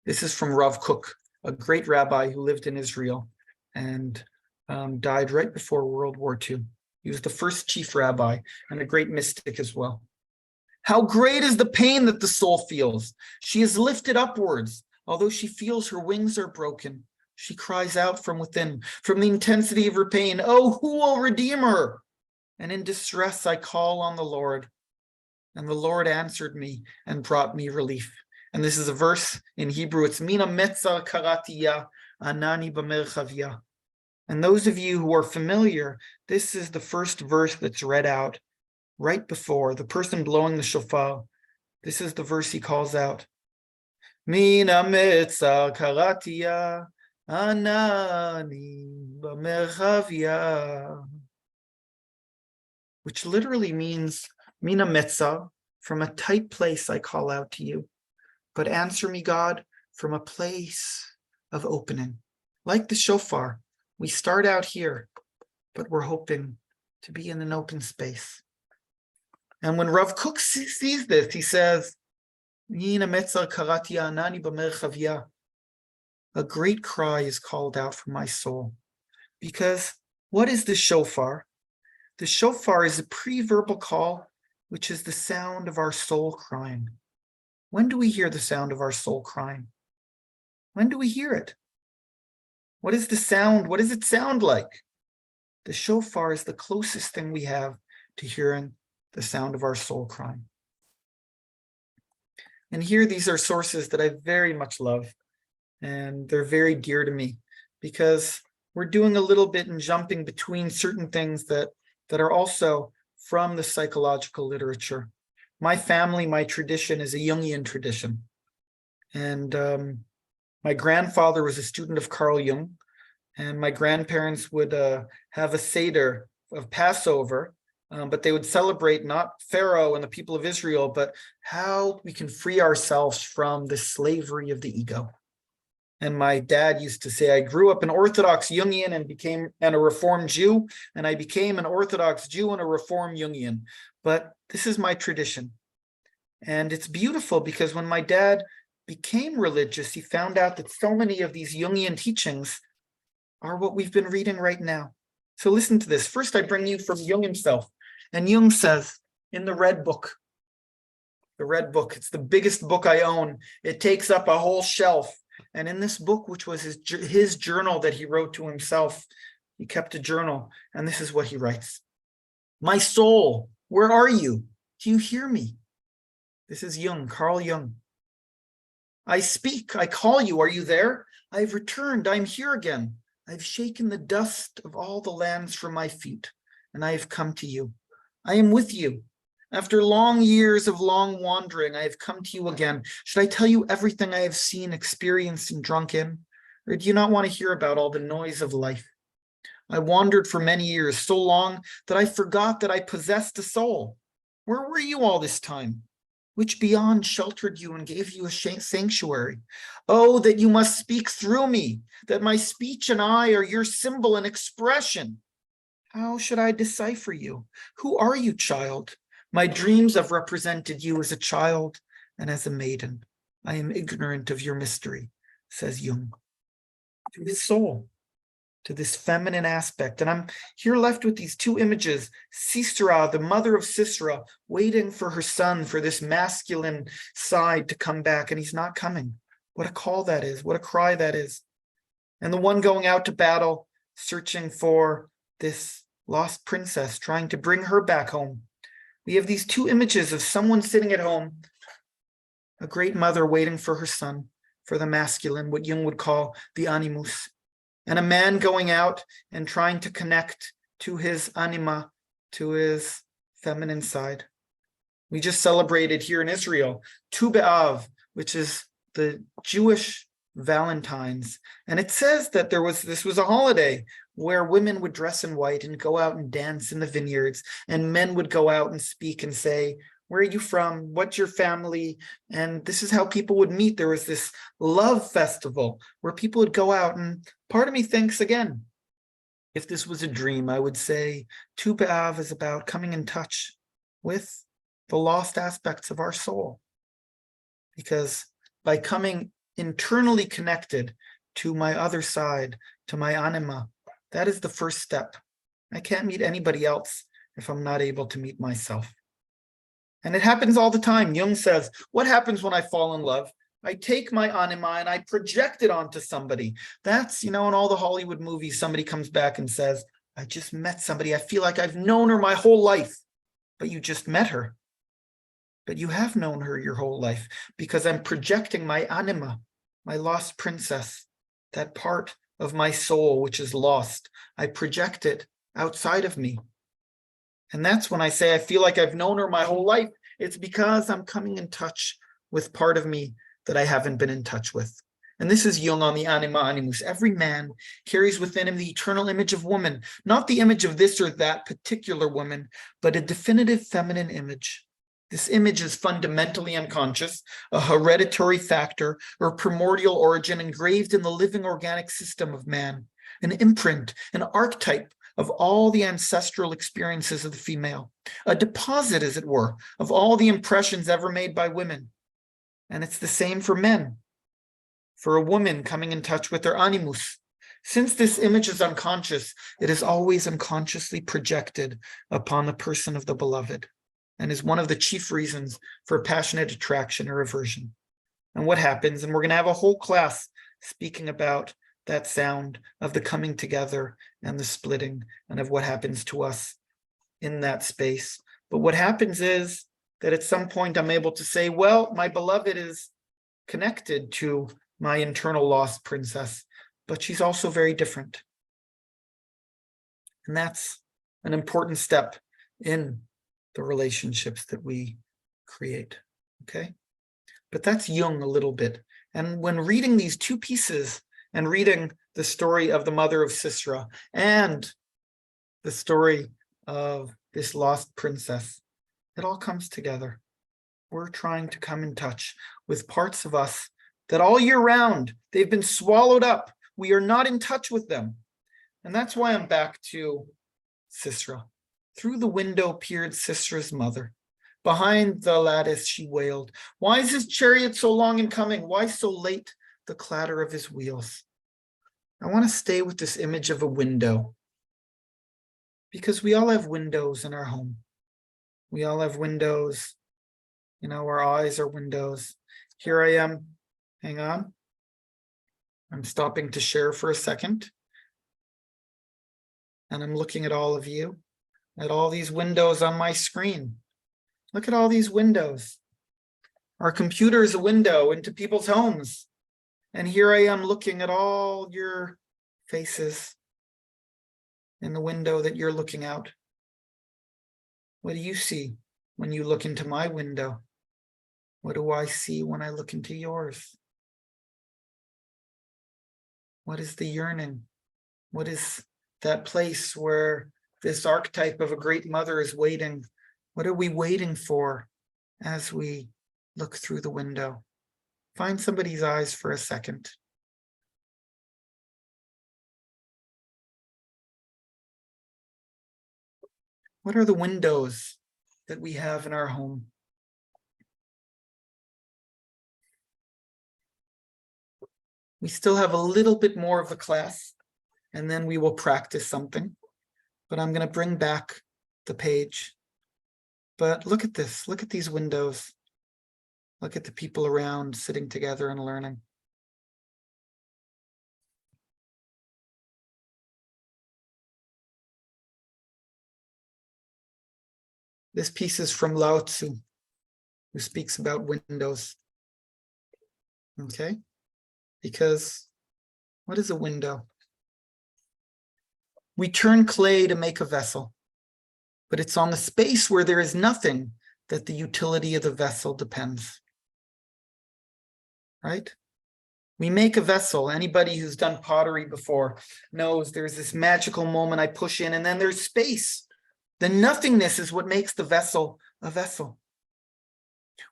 Speaker 1: This is from Rav Kook, a great rabbi who lived in Israel and died right before World War II. He was the first chief rabbi and a great mystic as well. How great is the pain that the soul feels. She is lifted upwards. Although she feels her wings are broken, she cries out from within, from the intensity of her pain, oh, who will redeem her? And in distress, I call on the Lord. And the Lord answered me and brought me relief. And this is a verse in Hebrew. It's Mina Metzar Karatiya Anani B'merchavya. And those of you who are familiar, this is the first verse that's read out right before the person blowing the shofar. This is the verse he calls out. Mina Metzar Karatiya Anani B'merchavya. Which literally means, Mina Metzar, from a tight place I call out to you. But answer me, God, from a place of opening. Like the shofar, we start out here, but we're hoping to be in an open space. And when Rav Kook sees this, he says, Mina Metzar Karati Anani B'merchavya. A great cry is called out from my soul. Because what is the shofar? The shofar is a pre-verbal call, which is the sound of our soul crying. When do we hear the sound of our soul crying? When do we hear it? What is the sound? What does it sound like? The shofar is the closest thing we have to hearing the sound of our soul crying. And here, these are sources that I very much love, and they're very dear to me because we're doing a little bit and jumping between certain things that are also from the psychological literature. My family, my tradition is a Jungian tradition. And my grandfather was a student of Carl Jung, and my grandparents would have a Seder of Passover, but they would celebrate not Pharaoh and the people of Israel, but how we can free ourselves from the slavery of the ego. And my dad used to say, I grew up an Orthodox Jungian and a Reformed Jew, and I became an Orthodox Jew and a Reformed Jungian. But this is my tradition. And it's beautiful because when my dad became religious, he found out that so many of these Jungian teachings are what we've been reading right now. So listen to this. First, I bring you from Jung himself. And Jung says in the Red Book, it's the biggest book I own. It takes up a whole shelf. And in this book, which was his journal that he wrote to himself, he kept a journal, and this is what he writes. My soul, where are you? Do you hear me? This is Jung, Carl Jung. I speak, I call you, are you there? I've returned, I'm here again. I've shaken the dust of all the lands from my feet, and I have come to you. I am with you. After long years of long wandering, I have come to you again. Should I tell you everything I have seen, experienced, and drunk in? Or do you not want to hear about all the noise of life? I wandered for many years, so long that I forgot that I possessed a soul. Where were you all this time? Which beyond sheltered you and gave you a sanctuary? Oh, that you must speak through me, that my speech and I are your symbol and expression. How should I decipher you? Who are you, child? My dreams have represented you as a child and as a maiden. I am ignorant of your mystery, says Jung. To his soul, to this feminine aspect. And I'm here left with these two images, Sisera, the mother of Sisera, waiting for her son, for this masculine side to come back, and he's not coming. What a call that is, what a cry that is. And the one going out to battle, searching for this lost princess, trying to bring her back home. We have these two images of someone sitting at home, a great mother waiting for her son, for the masculine, what Jung would call the animus, and a man going out and trying to connect to his anima, to his feminine side. We just celebrated here in Israel, Tu B'Av, which is the Jewish Valentine's. And it says that this was a holiday where women would dress in white and go out and dance in the vineyards, and men would go out and speak and say, where are you from? What's your family? And this is how people would meet. There was this love festival where people would go out, and part of me thinks, again, if this was a dream, I would say Tu B'Av is about coming in touch with the lost aspects of our soul. Because by coming internally connected to my other side, to my anima, that is the first step. I can't meet anybody else if I'm not able to meet myself. And it happens all the time. Jung says, what happens when I fall in love? I take my anima and I project it onto somebody. That's, in all the Hollywood movies, somebody comes back and says, I just met somebody. I feel like I've known her my whole life. But you just met her. But you have known her your whole life, because I'm projecting my anima, my lost princess, that part of my soul which is lost. I project it outside of me. And that's when I say I feel like I've known her my whole life. It's because I'm coming in touch with part of me that I haven't been in touch with. And this is Jung on the anima animus. Every man carries within him the eternal image of woman, not the image of this or that particular woman, but a definitive feminine image. This image is fundamentally unconscious, a hereditary factor or primordial origin engraved in the living organic system of man, an imprint, an archetype of all the ancestral experiences of the female, a deposit, as it were, of all the impressions ever made by women. And it's the same for men. For a woman coming in touch with their animus. Since this image is unconscious, it is always unconsciously projected upon the person of the beloved, and is one of the chief reasons for passionate attraction or aversion. And what happens, and we're going to have a whole class speaking about that sound of the coming together and the splitting, and of what happens to us in that space. But what happens is that at some point I'm able to say, well, my beloved is connected to my internal lost princess, but she's also very different. And that's an important step in the relationships that we create, okay? But that's Jung a little bit. And when reading these two pieces and reading the story of the mother of Sisera and the story of this lost princess, it all comes together. We're trying to come in touch with parts of us that all year round, they've been swallowed up. We are not in touch with them. And that's why I'm back to Sisera. Through the window peered Sisera's mother. Behind the lattice she wailed, why is his chariot so long in coming? Why so late the clatter of his wheels? I want to stay with this image of a window, because we all have windows in our home. We all have windows, our eyes are windows. Here I am. Hang on. I'm stopping to share for a second. And I'm looking at all of you, at all these windows on my screen. Look at all these windows. Our computer is a window into people's homes. And here I am looking at all your faces in the window that you're looking out. What do you see when you look into my window? What do I see when I look into yours? What is the yearning? What is that place where this archetype of a great mother is waiting? What are we waiting for as we look through the window? Find somebody's eyes for a second. What are the windows that we have in our home. We still have a little bit more of the class, and then we will practice something. But I'm going to bring back the page. But look at this. Look at these windows. Look at the people around sitting together and learning. This piece is from Lao Tzu, who speaks about windows. Okay? Because what is a window? We turn clay to make a vessel, but it's on the space where there is nothing that the utility of the vessel depends. Right? We make a vessel. Anybody who's done pottery before knows there's this magical moment I push in, and then there's space. The nothingness is what makes the vessel a vessel.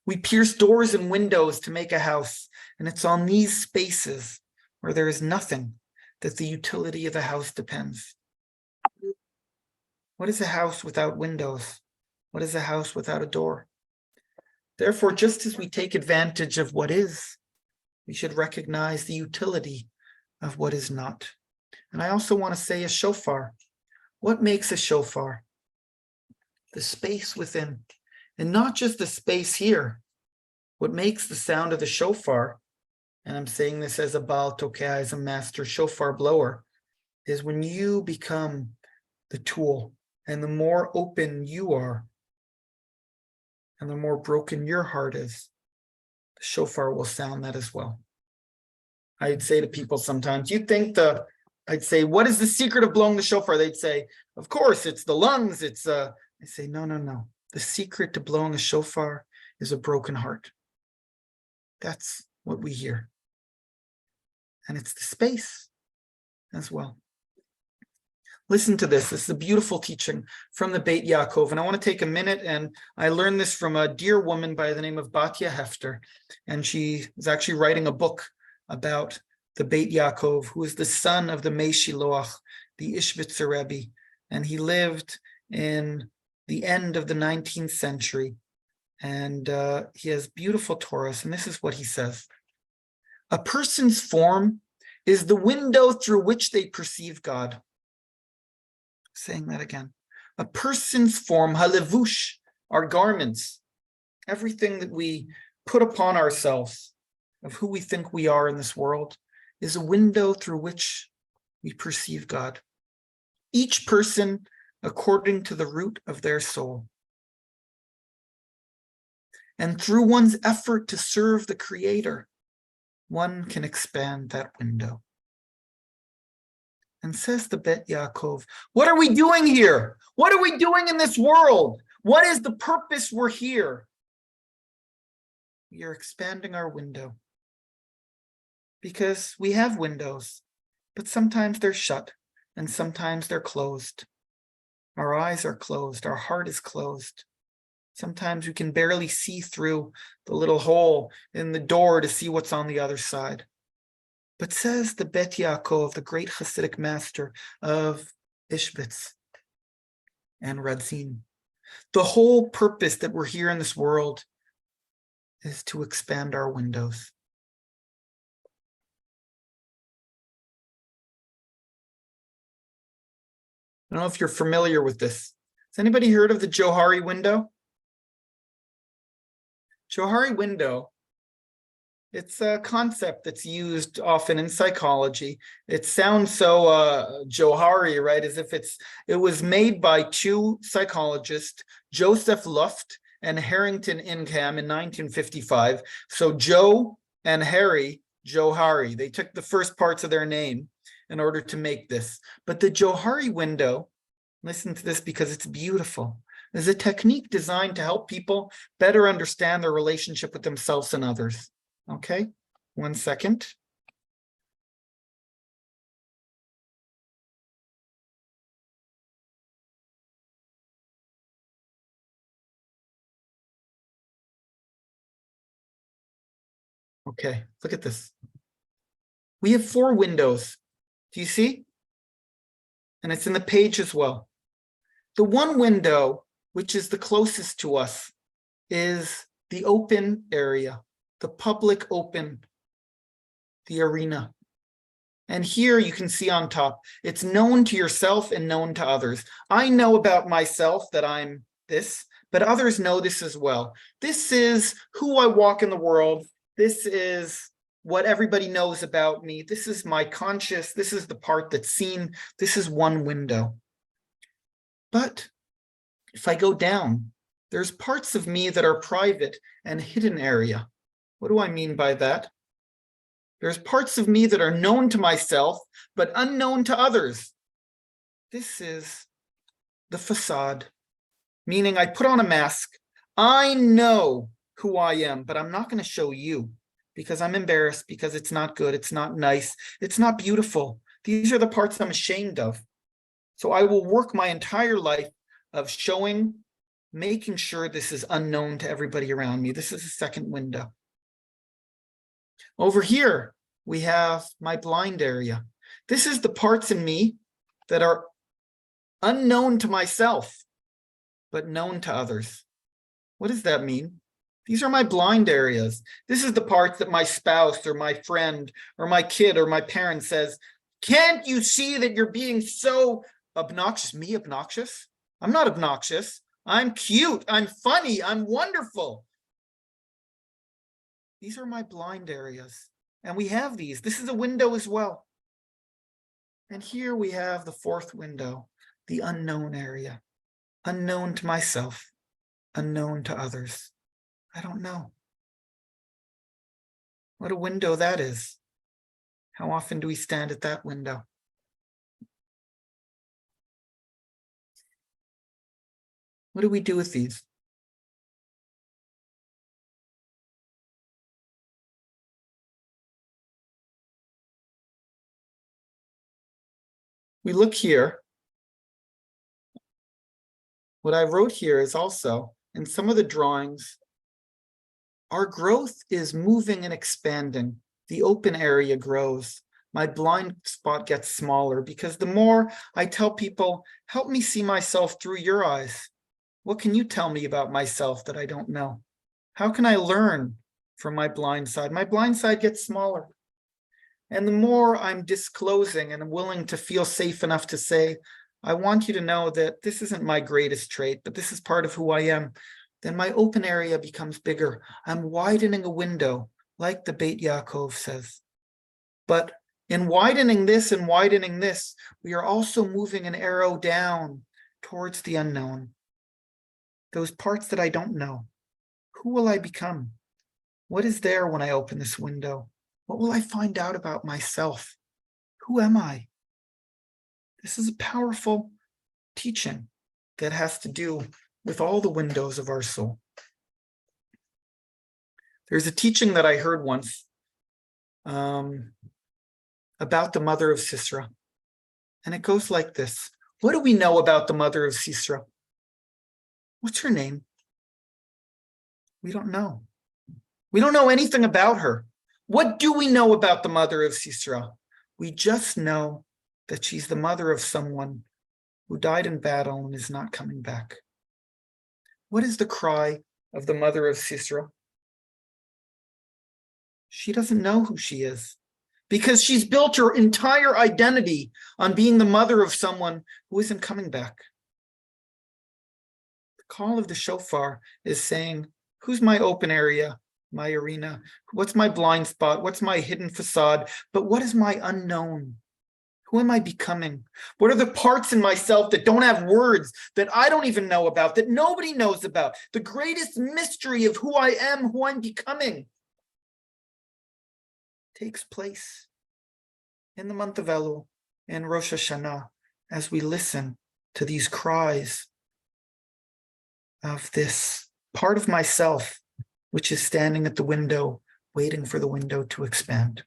Speaker 1: We pierce doors and windows to make a house, and it's on these spaces where there is nothing that the utility of the house depends. What is a house without windows? What is a house without a door? Therefore, just as we take advantage of what is, we should recognize the utility of what is not. And I also want to say a shofar. What makes a shofar? The space within, and not just the space here. What makes the sound of the shofar, and I'm saying this as a Baal Tokei, as a master shofar blower, is when you become the tool, and the more open you are, and the more broken your heart is, the shofar will sound that as well. I'd say to people sometimes, I'd say, what is the secret of blowing the shofar? They'd say, of course, it's the lungs. I say, no. The secret to blowing a shofar is a broken heart. That's what we hear. And it's the space as well. Listen to this. This is a beautiful teaching from the Beit Yaakov. And I want to take a minute, and I learned this from a dear woman by the name of Batya Hefter. And she is actually writing a book about the Beit Yaakov, who is the son of the Mei Shiloach, the Ishbitzer Rebbe. And he lived in the end of the 19th century. And he has beautiful Torahs. And this is what he says. A person's form is the window through which they perceive God. Saying that again. A person's form, halevush, our garments, everything that we put upon ourselves of who we think we are in this world, is a window through which we perceive God. Each person according to the root of their soul. And through one's effort to serve the Creator, one can expand that window. And says the Bet Yaakov, what are we doing here? What are we doing in this world? What is the purpose we're here? We are expanding our window. Because we have windows, but sometimes they're shut and sometimes they're closed. Our eyes are closed, our heart is closed. Sometimes we can barely see through the little hole in the door to see what's on the other side. But says the Bet Yaakov, the great Hasidic master of Ishbitz and Radzin, the whole purpose that we're here in this world is to expand our windows. I don't know if you're familiar with this. Has anybody heard of the Johari window? Johari window, it's a concept that's used often in psychology. It sounds so Johari, right? As if it was made by two psychologists, Joseph Luft and Harrington Ingham in 1955. So Joe and Harry Johari, they took the first parts of their name in order to make this. But the Johari window, listen to this because it's beautiful, is a technique designed to help people better understand their relationship with themselves and others. Okay, 1 second. Okay, look at this. We have 4 windows. Do you see? And it's in the page as well. The one window which is the closest to us, is the open area, the public open, the arena. And here you can see on top, it's known to yourself and known to others. I know about myself that I'm this, but others know this as well. This is who I walk in the world. This is what everybody knows about me. This is my conscious. This is the part that's seen. This is one window. But if I go down, there's parts of me that are private and hidden area. What do I mean by that? There's parts of me that are known to myself, but unknown to others. This is the facade, meaning I put on a mask. I know who I am, but I'm not going to show you because I'm embarrassed, because it's not good, it's not nice, it's not beautiful. These are the parts I'm ashamed of. So I will work my entire life of showing, making sure this is unknown to everybody around me. This is the second window. Over here, we have my blind area. This is the parts in me that are unknown to myself, but known to others. What does that mean? These are my blind areas. This is the parts that my spouse or my friend or my kid or my parent says, can't you see that you're being so obnoxious? Me obnoxious? I'm not obnoxious. I'm cute. I'm funny. I'm wonderful. These are my blind areas. And we have these. This is a window as well. And here we have the fourth window, the unknown area. Unknown to myself, unknown to others. I don't know. What a window that is. How often do we stand at that window? What do we do with these? We look here. What I wrote here is also, in some of the drawings, our growth is moving and expanding. The open area grows. My blind spot gets smaller because the more I tell people, help me see myself through your eyes. What can you tell me about myself that I don't know? How can I learn from my blind side? My blind side gets smaller. And the more I'm disclosing and willing to feel safe enough to say, I want you to know that this isn't my greatest trait, but this is part of who I am, then my open area becomes bigger. I'm widening a window, like the Beit Yaakov says. But in widening this and widening this, we are also moving an arrow down towards the unknown. Those parts that I don't know. Who will I become? What is there when I open this window? What will I find out about myself? Who am I? This is a powerful teaching that has to do with all the windows of our soul. There's a teaching that I heard once about the mother of Sisera. And it goes like this. What do we know about the mother of Sisera? What's her name? We don't know. We don't know anything about her. What do we know about the mother of Sisera? We just know that she's the mother of someone who died in battle and is not coming back. What is the cry of the mother of Sisera? She doesn't know who she is because she's built her entire identity on being the mother of someone who isn't coming back. The call of the shofar is saying, who's my open area? My arena? What's my blind spot? What's my hidden facade? But what is my unknown? Who am I becoming? What are the parts in myself that don't have words, that I don't even know about, that nobody knows about? The greatest mystery of who I am, who I'm becoming, takes place in the month of Elul and Rosh Hashanah as we listen to these cries of this part of myself which is standing at the window, waiting for the window to expand.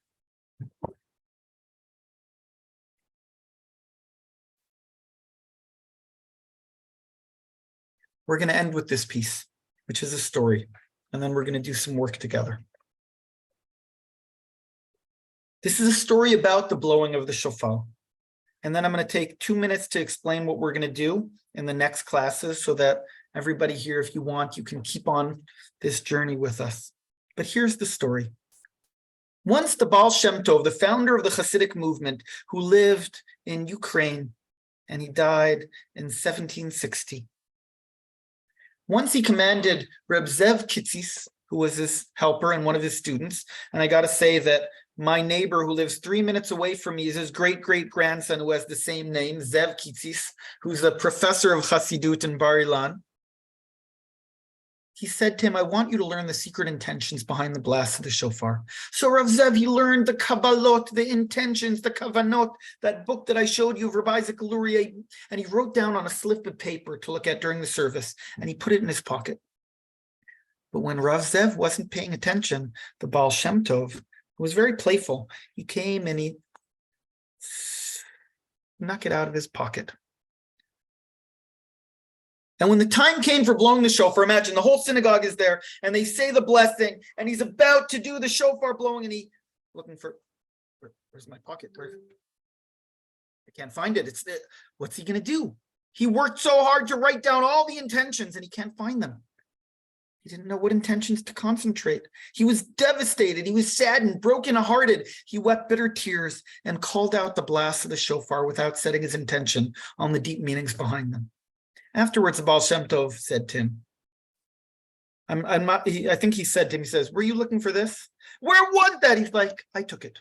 Speaker 1: We're going to end with this piece, which is a story, and then we're going to do some work together. This is a story about the blowing of the shofar. And then I'm going to take 2 minutes to explain what we're going to do in the next classes so that Everybody here, if you want, you can keep on this journey with us. But here's the story. Once the Baal Shem Tov, the founder of the Hasidic movement, who lived in Ukraine, and he died in 1760. Once he commanded Reb Zev Kitzis, who was his helper and one of his students, and I got to say that my neighbor who lives 3 minutes away from me is his great-great-grandson who has the same name, Zev Kitzis, who's a professor of Hasidut in Bar Ilan. He said to him, I want you to learn the secret intentions behind the blast of the shofar. So Rav Zev, he learned the Kabbalot, the intentions, the Kavanot, that book that I showed you of Rabbi Isaac Luria, and he wrote down on a slip of paper to look at during the service, and he put it in his pocket. But when Rav Zev wasn't paying attention, the Baal Shem Tov, who was very playful, he came and he snuck it out of his pocket. And when the time came for blowing the shofar, imagine the whole synagogue is there and they say the blessing and he's about to do the shofar blowing and he looking for, where's my pocket? I can't find it. What's he going to do? He worked so hard to write down all the intentions and he can't find them. He didn't know what intentions to concentrate. He was devastated. He was saddened, brokenhearted. He wept bitter tears and called out the blast of the shofar without setting his intention on the deep meanings behind them. Afterwards, the Baal Shem Tov said to him, I think he said to him, he says, were you looking for this? Where was that? He's like, I took it.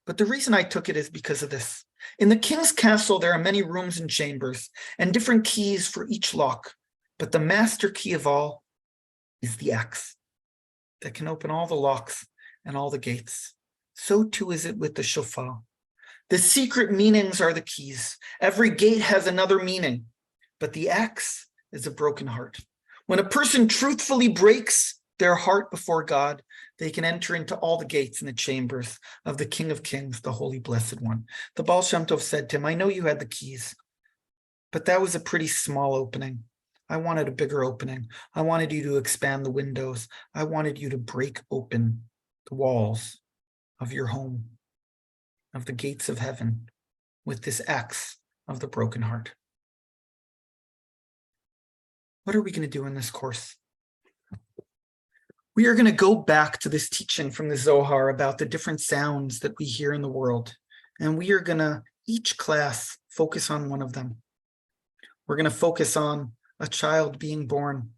Speaker 1: But the reason I took it is because of this. In the king's castle, there are many rooms and chambers and different keys for each lock. But the master key of all is the axe that can open all the locks and all the gates. So too is it with the shofar. The secret meanings are the keys. Every gate has another meaning. But the axe is a broken heart. When a person truthfully breaks their heart before God, they can enter into all the gates and the chambers of the King of Kings, the Holy Blessed One. The Baal Shem Tov said to him, I know you had the keys, but that was a pretty small opening. I wanted a bigger opening. I wanted you to expand the windows. I wanted you to break open the walls of your home, of the gates of heaven, with this axe of the broken heart. What are we going to do in this course? We are going to go back to this teaching from the Zohar about the different sounds that we hear in the world. And we are going to, each class, focus on one of them. We're going to focus on a child being born.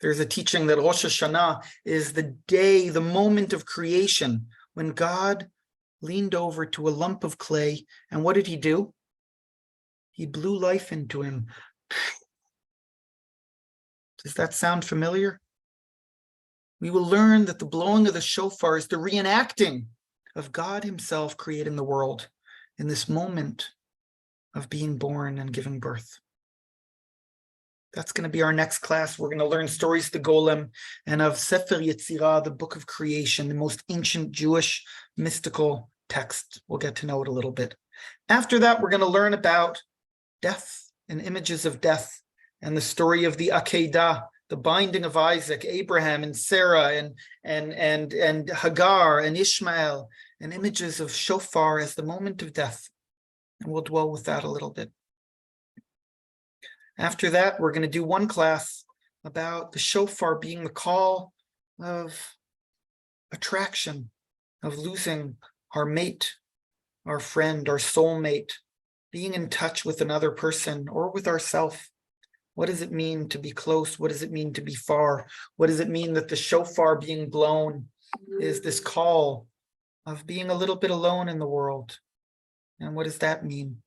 Speaker 1: There's a teaching that Rosh Hashanah is the day, the moment of creation, when God leaned over to a lump of clay. And what did he do? He blew life into him. Does that sound familiar? We will learn that the blowing of the shofar is the reenacting of God himself creating the world in this moment of being born and giving birth. That's going to be our next class. We're going to learn stories of the Golem and of Sefer Yetzirah, the book of creation, the most ancient Jewish mystical text. We'll get to know it a little bit. After that, we're going to learn about death and images of death and the story of the Akedah, the binding of Isaac, Abraham and Sarah and Hagar and Ishmael, and images of shofar as the moment of death. And we'll dwell with that a little bit. After that, we're going to do one class about the shofar being the call of attraction, of losing our mate, our friend, our soulmate, being in touch with another person or with ourselves. What does it mean to be close? What does it mean to be far? What does it mean that the shofar being blown is this call of being a little bit alone in the world? And what does that mean?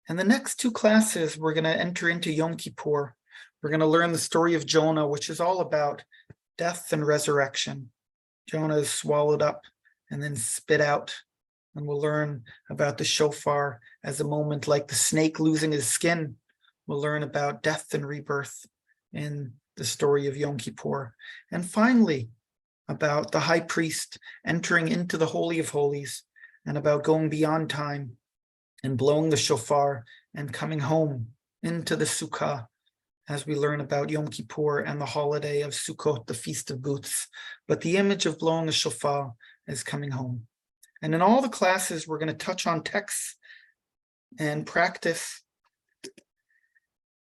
Speaker 1: And the next two classes, we're going to enter into Yom Kippur. We're going to learn the story of Jonah, which is all about death and resurrection. Jonah is swallowed up and then spit out. And we'll learn about the shofar as a moment like the snake losing his skin. We'll learn about death and rebirth in the story of Yom Kippur. And finally, about the high priest entering into the Holy of Holies and about going beyond time and blowing the shofar and coming home into the Sukkah as we learn about Yom Kippur and the holiday of Sukkot, the Feast of Booths. But the image of blowing the shofar is coming home. And in all the classes, we're going to touch on texts and practice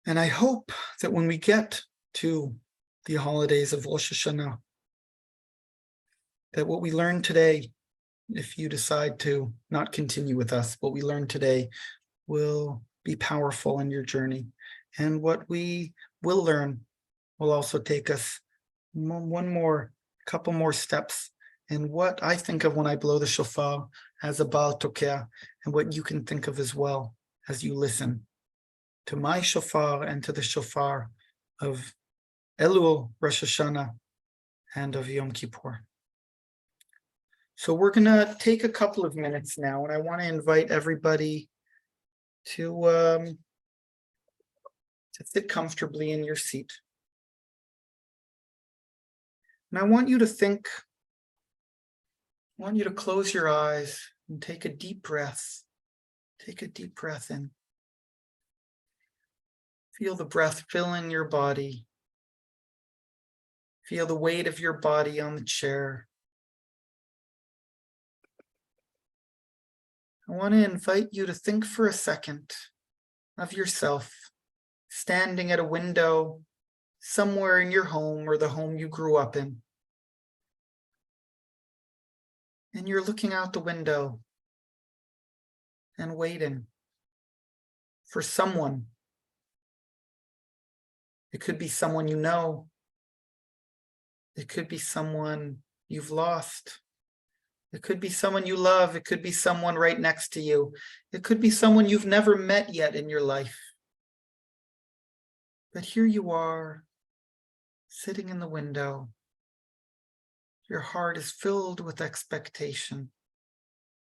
Speaker 1: And I hope that when we get to the holidays of Rosh Hashanah, that what we learned today, if you decide to not continue with us, what we learned today will be powerful in your journey. And what we will learn will also take us couple more steps in what I think of when I blow the shofar as a Baal Tokea, and what you can think of as well as you listen to my shofar and to the shofar of Elul, Rosh Hashanah, and of Yom Kippur. So we're going to take a couple of minutes now, and I want to invite everybody to sit comfortably in your seat. And I want you to think, I want you to close your eyes and take a deep breath. Take a deep breath in. Feel the breath filling your body. Feel the weight of your body on the chair. I want to invite you to think for a second of yourself standing at a window somewhere in your home or the home you grew up in. And you're looking out the window and waiting for someone. It could be someone you know. It could be someone you've lost. It could be someone you love. It could be someone right next to you. It could be someone you've never met yet in your life. But here you are, sitting in the window. Your heart is filled with expectation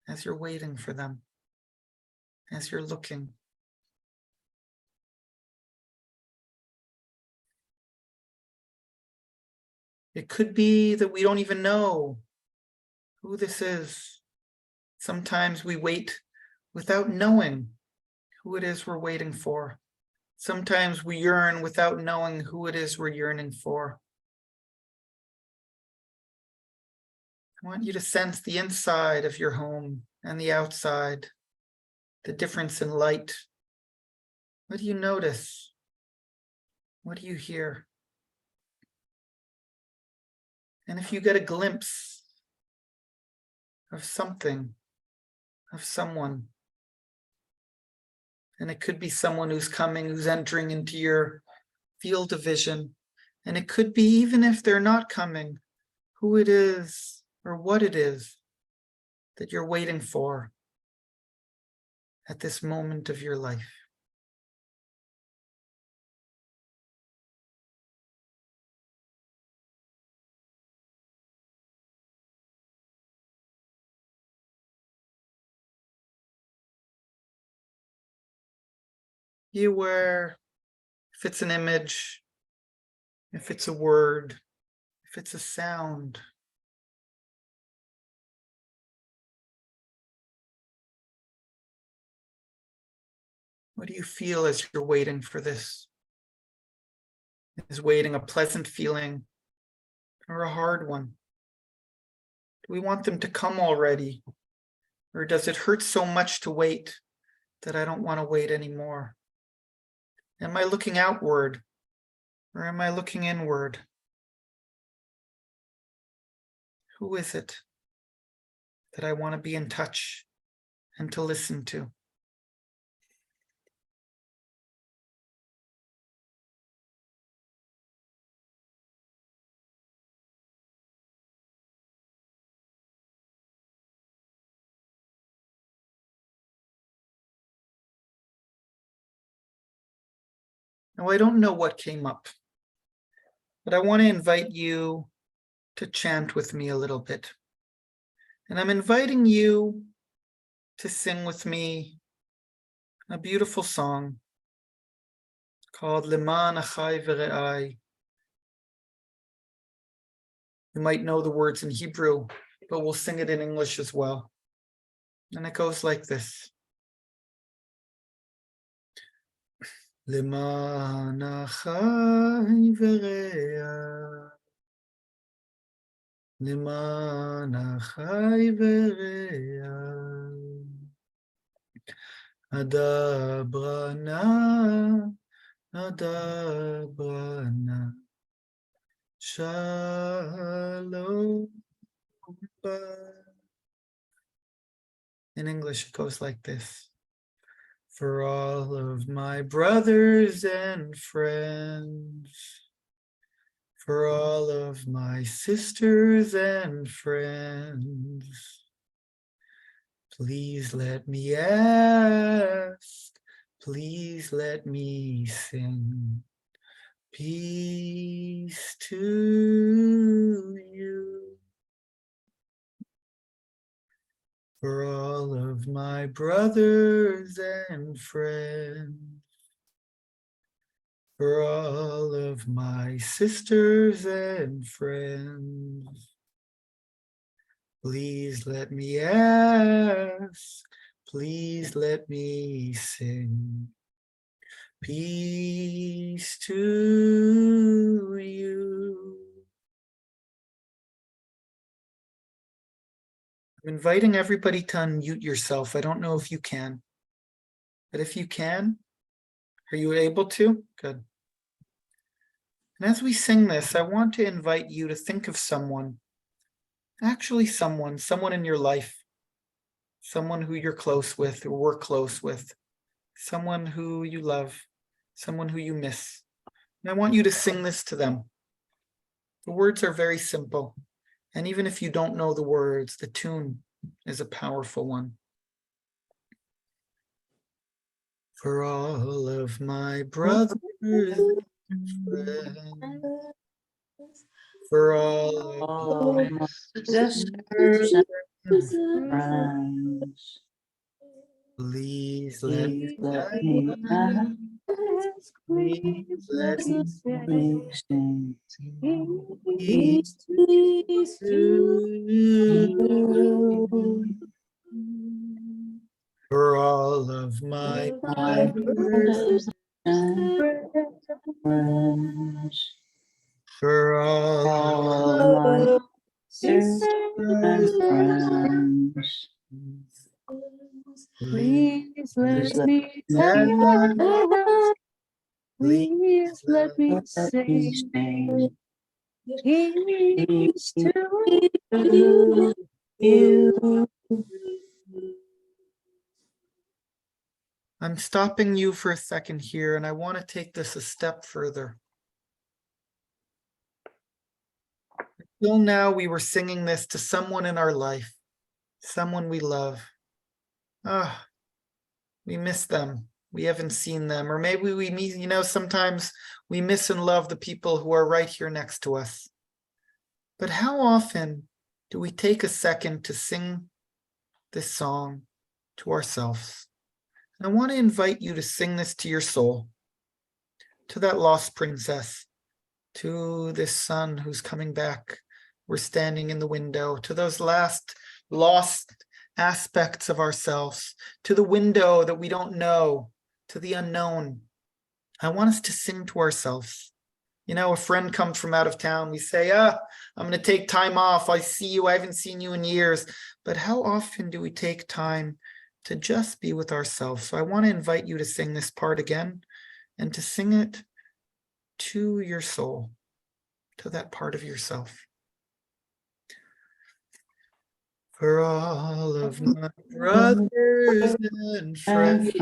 Speaker 1: as you're waiting for them, as you're looking. It could be that we don't even know who this is. Sometimes we wait without knowing who it is we're waiting for. Sometimes we yearn without knowing who it is we're yearning for. I want you to sense the inside of your home and the outside, the difference in light. What do you notice? What do you hear? And if you get a glimpse of something, of someone, and it could be someone who's coming, who's entering into your field of vision, and it could be, even if they're not coming, who it is or what it is that you're waiting for at this moment of your life. Be aware if it's an image, if it's a word, if it's a sound. What do you feel as you're waiting for this? Is waiting a pleasant feeling or a hard one? Do we want them to come already? Or does it hurt so much to wait that I don't want to wait anymore? Am I looking outward or am I looking inward? Who is it that I want to be in touch and to listen to? Now, I don't know what came up, but I want to invite you to chant with me a little bit. And I'm inviting you to sing with me a beautiful song called Leman Achai Vere'ai. You might know the words in Hebrew, but we'll sing it in English as well. And it goes like this. Leman Achai Vere'ai, Leman Achai Vere'ai, Adabra na Adabana Shalom. In English, it goes like this. For all of my brothers and friends, for all of my sisters and friends, please let me ask, please let me sing. Peace to you. For all of my brothers and friends, for all of my sisters and friends, please let me ask, please let me sing. Peace to you. I'm inviting everybody to unmute yourself. I don't know if you can, but if you can, are you able to? Good. And as we sing this, I want to invite you to think of someone, actually someone in your life, someone who you're close with or were close with, someone who you love, someone who you miss. And I want you to sing this to them. The words are very simple. And even if you don't know the words, the tune is a powerful one. For all of my brothers and friends, for all of my sisters and
Speaker 8: Friends,
Speaker 1: please let me
Speaker 8: let me
Speaker 1: ask, please let me
Speaker 8: sing.
Speaker 1: peace to you. For all of my brothers,
Speaker 8: Friends,
Speaker 1: for all
Speaker 8: all my sisters and
Speaker 1: sisters,
Speaker 8: friends,
Speaker 1: please
Speaker 8: please let me
Speaker 1: ask, please let
Speaker 8: me sing. Peace to you.
Speaker 1: I'm stopping you for a second here, and I want to take this a step further. Until now, we were singing this to someone in our life, someone we love. Ah, we miss them. We haven't seen them. Or maybe we meet, sometimes we miss and love the people who are right here next to us. But how often do we take a second to sing this song to ourselves? And I want to invite you to sing this to your soul, to that lost princess, to this son who's coming back. We're standing in the window, to those last lost aspects of ourselves, to the window that we don't know, to the unknown. I want us to sing to ourselves. A friend comes from out of town. We say, I'm going to take time off. I see you. I haven't seen you in years. But how often do we take time to just be with ourselves? So I want to invite you to sing this part again and to sing it to your soul, to that part of yourself. For all of my brothers and friends,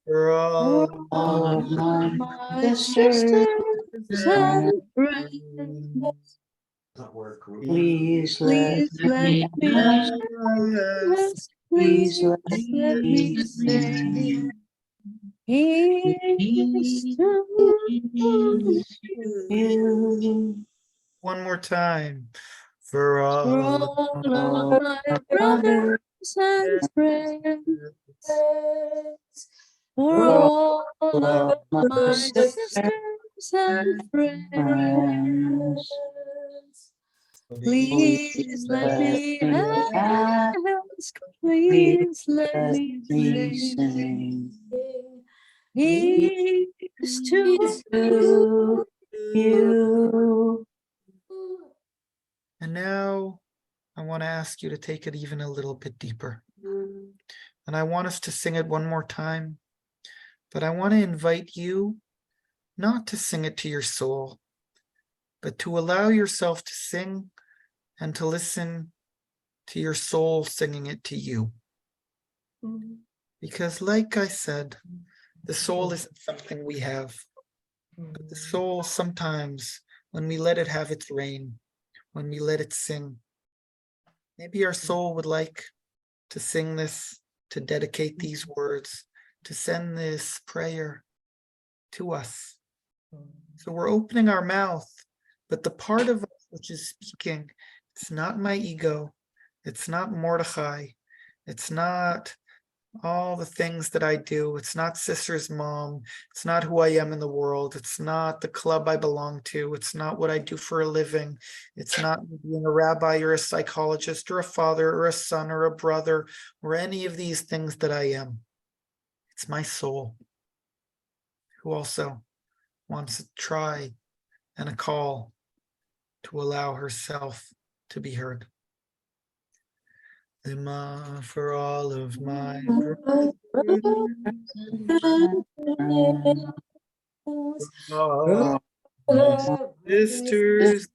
Speaker 1: for all
Speaker 8: Of my sisters and friends, please let me ask, please let me sing. Peace to you.
Speaker 1: One more time. For all
Speaker 8: All my brothers and friends, for all of my sisters and friends, please let me ask, please let me sing. Peace to you.
Speaker 1: And now I want to ask you to take it even a little bit deeper. And I want us to sing it one more time. but I want to invite you not to sing it to your soul, but to allow yourself to sing and to listen to your soul singing it to you. Because like I said, the soul isn't something we have. But the soul sometimes, when we let it have its reign, when we let it sing, maybe our soul would like to sing this, to dedicate these words, to send this prayer to us. So we're opening our mouth, but the part of us which is speaking, it's not my ego, it's not Mordechai, it's not all the things that I do, it's not sister's mom, it's not who I am in the world, it's not the club I belong to, it's not what I do for a living, it's not being a rabbi or a psychologist or a father or a son or a brother or any of these things that I am. It's my soul, who also wants a try and a call to allow herself to be heard. Lima for all of my brothers, all my sisters,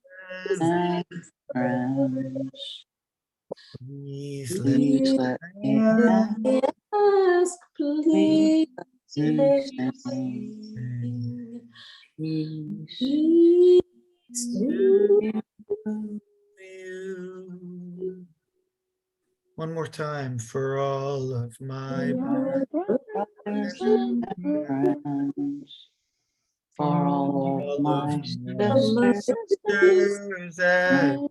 Speaker 1: and please let me
Speaker 8: Please let me
Speaker 1: have
Speaker 8: ask, please let me
Speaker 1: and
Speaker 8: peace
Speaker 1: you.
Speaker 8: to
Speaker 1: One more time for all of my
Speaker 8: brothers and friends, for all
Speaker 1: all
Speaker 8: of my
Speaker 1: of my
Speaker 8: sisters
Speaker 1: sisters and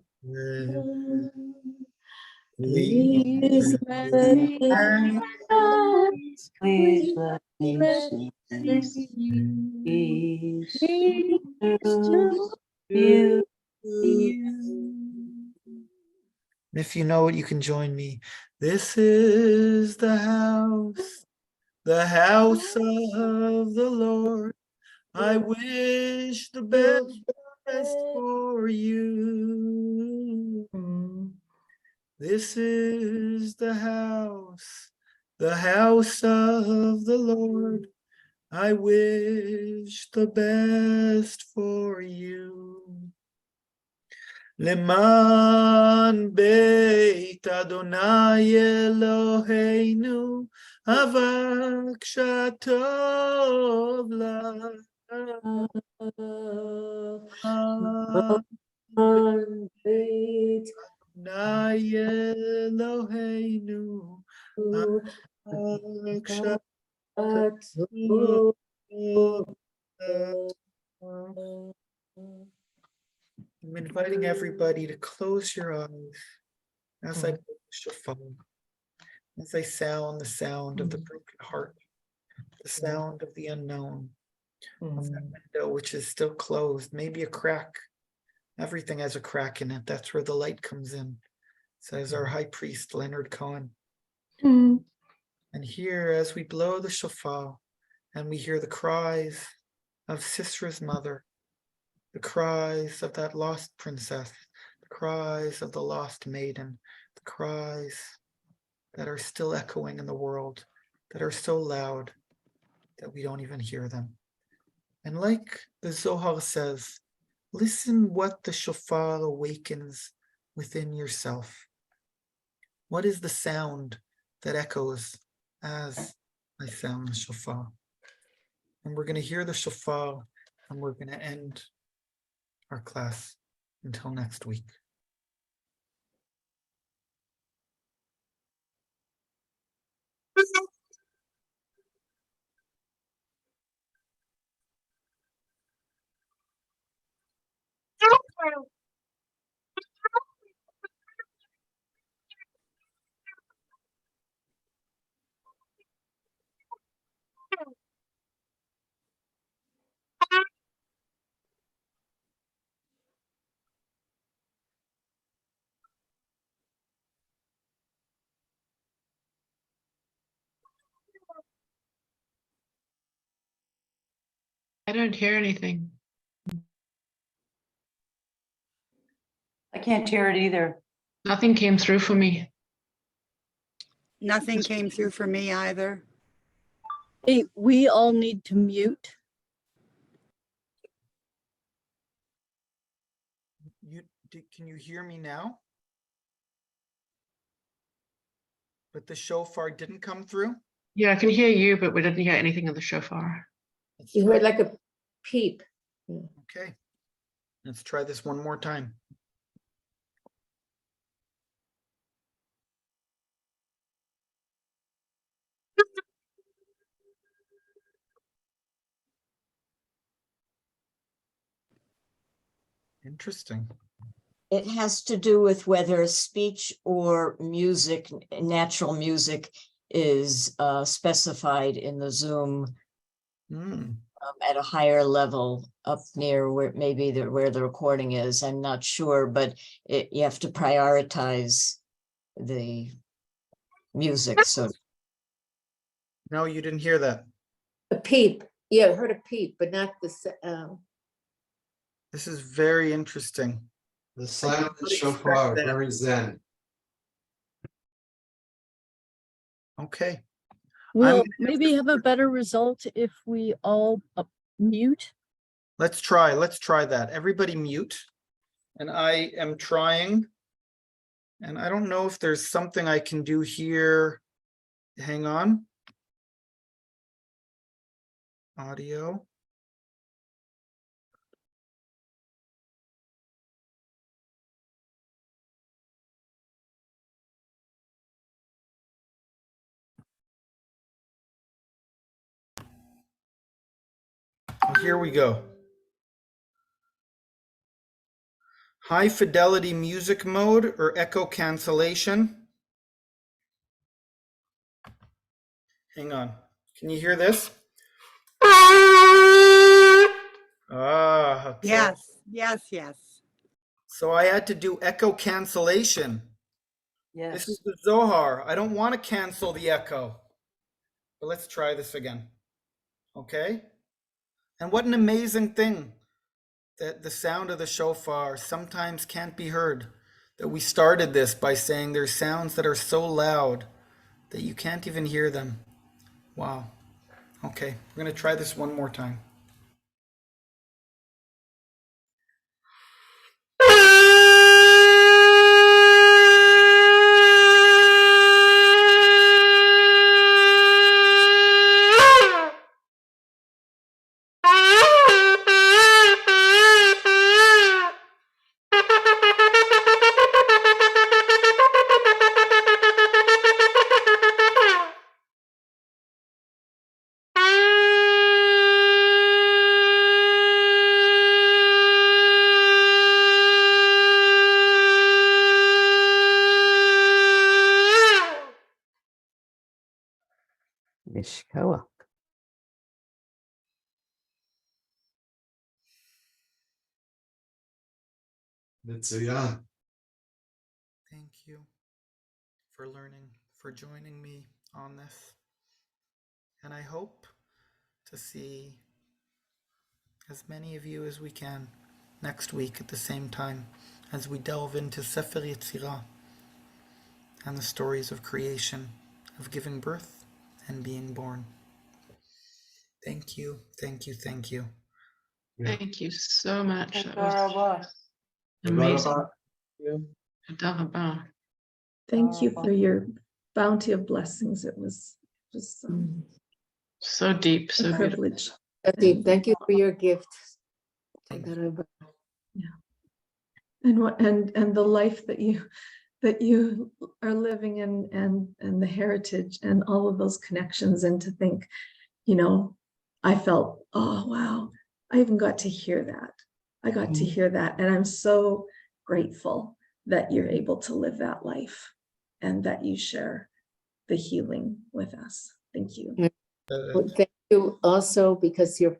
Speaker 8: please
Speaker 1: please
Speaker 8: let me ask, please let me sing peace to you.
Speaker 1: If you know it, you can join me. This is the house of the Lord. I wish the best for you. This is the house of the Lord. I wish the best for you. Leman Beit Adonai Eloheinu Avak Shatov La Adonai Eloheinu Avak Shatov La. I'm inviting everybody to close your eyes as I blow the shofar, as I sound the sound of the broken heart, the sound of the unknown, of that window which is still closed, maybe a crack. Everything has a crack in it. That's where the light comes in, says our high priest, Leonard Cohen. And here, as we blow the shofar and we hear the cries of Sistra's mother, the cries of that lost princess, the cries of the lost maiden, the cries that are still echoing in the world, that are so loud that we don't even hear them. And like the Zohar says, listen what the shofar awakens within yourself. What is the sound that echoes as I sound the shofar? And we're going to hear the shofar and we're going to end our class until next week.
Speaker 9: I don't hear anything.
Speaker 8: I can't hear it either.
Speaker 9: Nothing came through for me.
Speaker 10: Nothing came through for me either. Hey, we all need to mute.
Speaker 1: Can you hear me now? But the shofar didn't come through?
Speaker 9: Yeah, I can hear you, but we didn't hear anything of the shofar.
Speaker 1: Let's
Speaker 8: You
Speaker 1: try-
Speaker 8: heard like a peep.
Speaker 1: Okay. Let's try this one more time. Interesting.
Speaker 11: It has to do with whether speech or music, natural music, is specified in the Zoom
Speaker 1: Hmm.
Speaker 11: at a higher level up near where maybe where the recording is. I'm not sure, but you have to prioritize the music. So
Speaker 1: No, you didn't hear that.
Speaker 8: A peep. Yeah, I heard a peep, but not the.
Speaker 1: This is very interesting.
Speaker 12: The sound of the
Speaker 1: would expect
Speaker 12: shofar,
Speaker 1: that.
Speaker 12: very zen.
Speaker 1: Okay.
Speaker 10: We'll maybe have a better result if we all mute.
Speaker 1: Let's try that. Everybody mute. And I am trying. And I don't know if there's something I can do here. Hang on. Audio. Here we go. High fidelity music mode or echo cancellation. Hang on. Can you hear this? Ah, okay.
Speaker 3: Yes.
Speaker 1: So I had to do echo cancellation.
Speaker 7: Yes.
Speaker 1: This is the Zohar. I don't want to cancel the echo. But let's try this again. Okay? And what an amazing thing that the sound of the shofar sometimes can't be heard. That we started this by saying there's sounds that are so loud that you can't even hear them. Wow. Okay, we're going to try this one more time.
Speaker 7: Mishkoach.
Speaker 12: Mitsuya.
Speaker 1: Thank you for learning, for joining me on this. And I hope to see as many of you as we can next week at the same time as we delve into Sefer Yetzirah and the stories of creation, of giving birth and being born. Thank you, thank you, thank you.
Speaker 12: Yeah.
Speaker 9: Thank you so much. That
Speaker 8: Thank
Speaker 9: was
Speaker 8: you.
Speaker 9: amazing. Toda rabah.
Speaker 3: Thank you for your bounty of blessings. It was just
Speaker 9: So deep,
Speaker 3: a
Speaker 9: so beautiful.
Speaker 3: privilege.
Speaker 8: Thank you for your gift.
Speaker 1: Thank you.
Speaker 3: And the life that you are living in, and the heritage and all of those connections, and to think, I felt, oh wow, I even got to hear that. I got to hear that, and I'm so grateful that you're able to live that life and that you share the healing with us. Thank you.
Speaker 8: Well, thank you also because your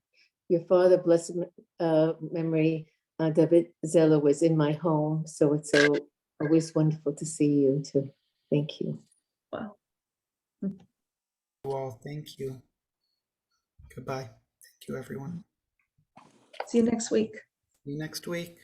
Speaker 8: father, blessed memory, David Zeller, was in my home, so it's so always wonderful to see you too. Thank you.
Speaker 3: Wow.
Speaker 1: Well, thank you. Goodbye. Thank you, everyone.
Speaker 3: See you next week.
Speaker 1: See you next week.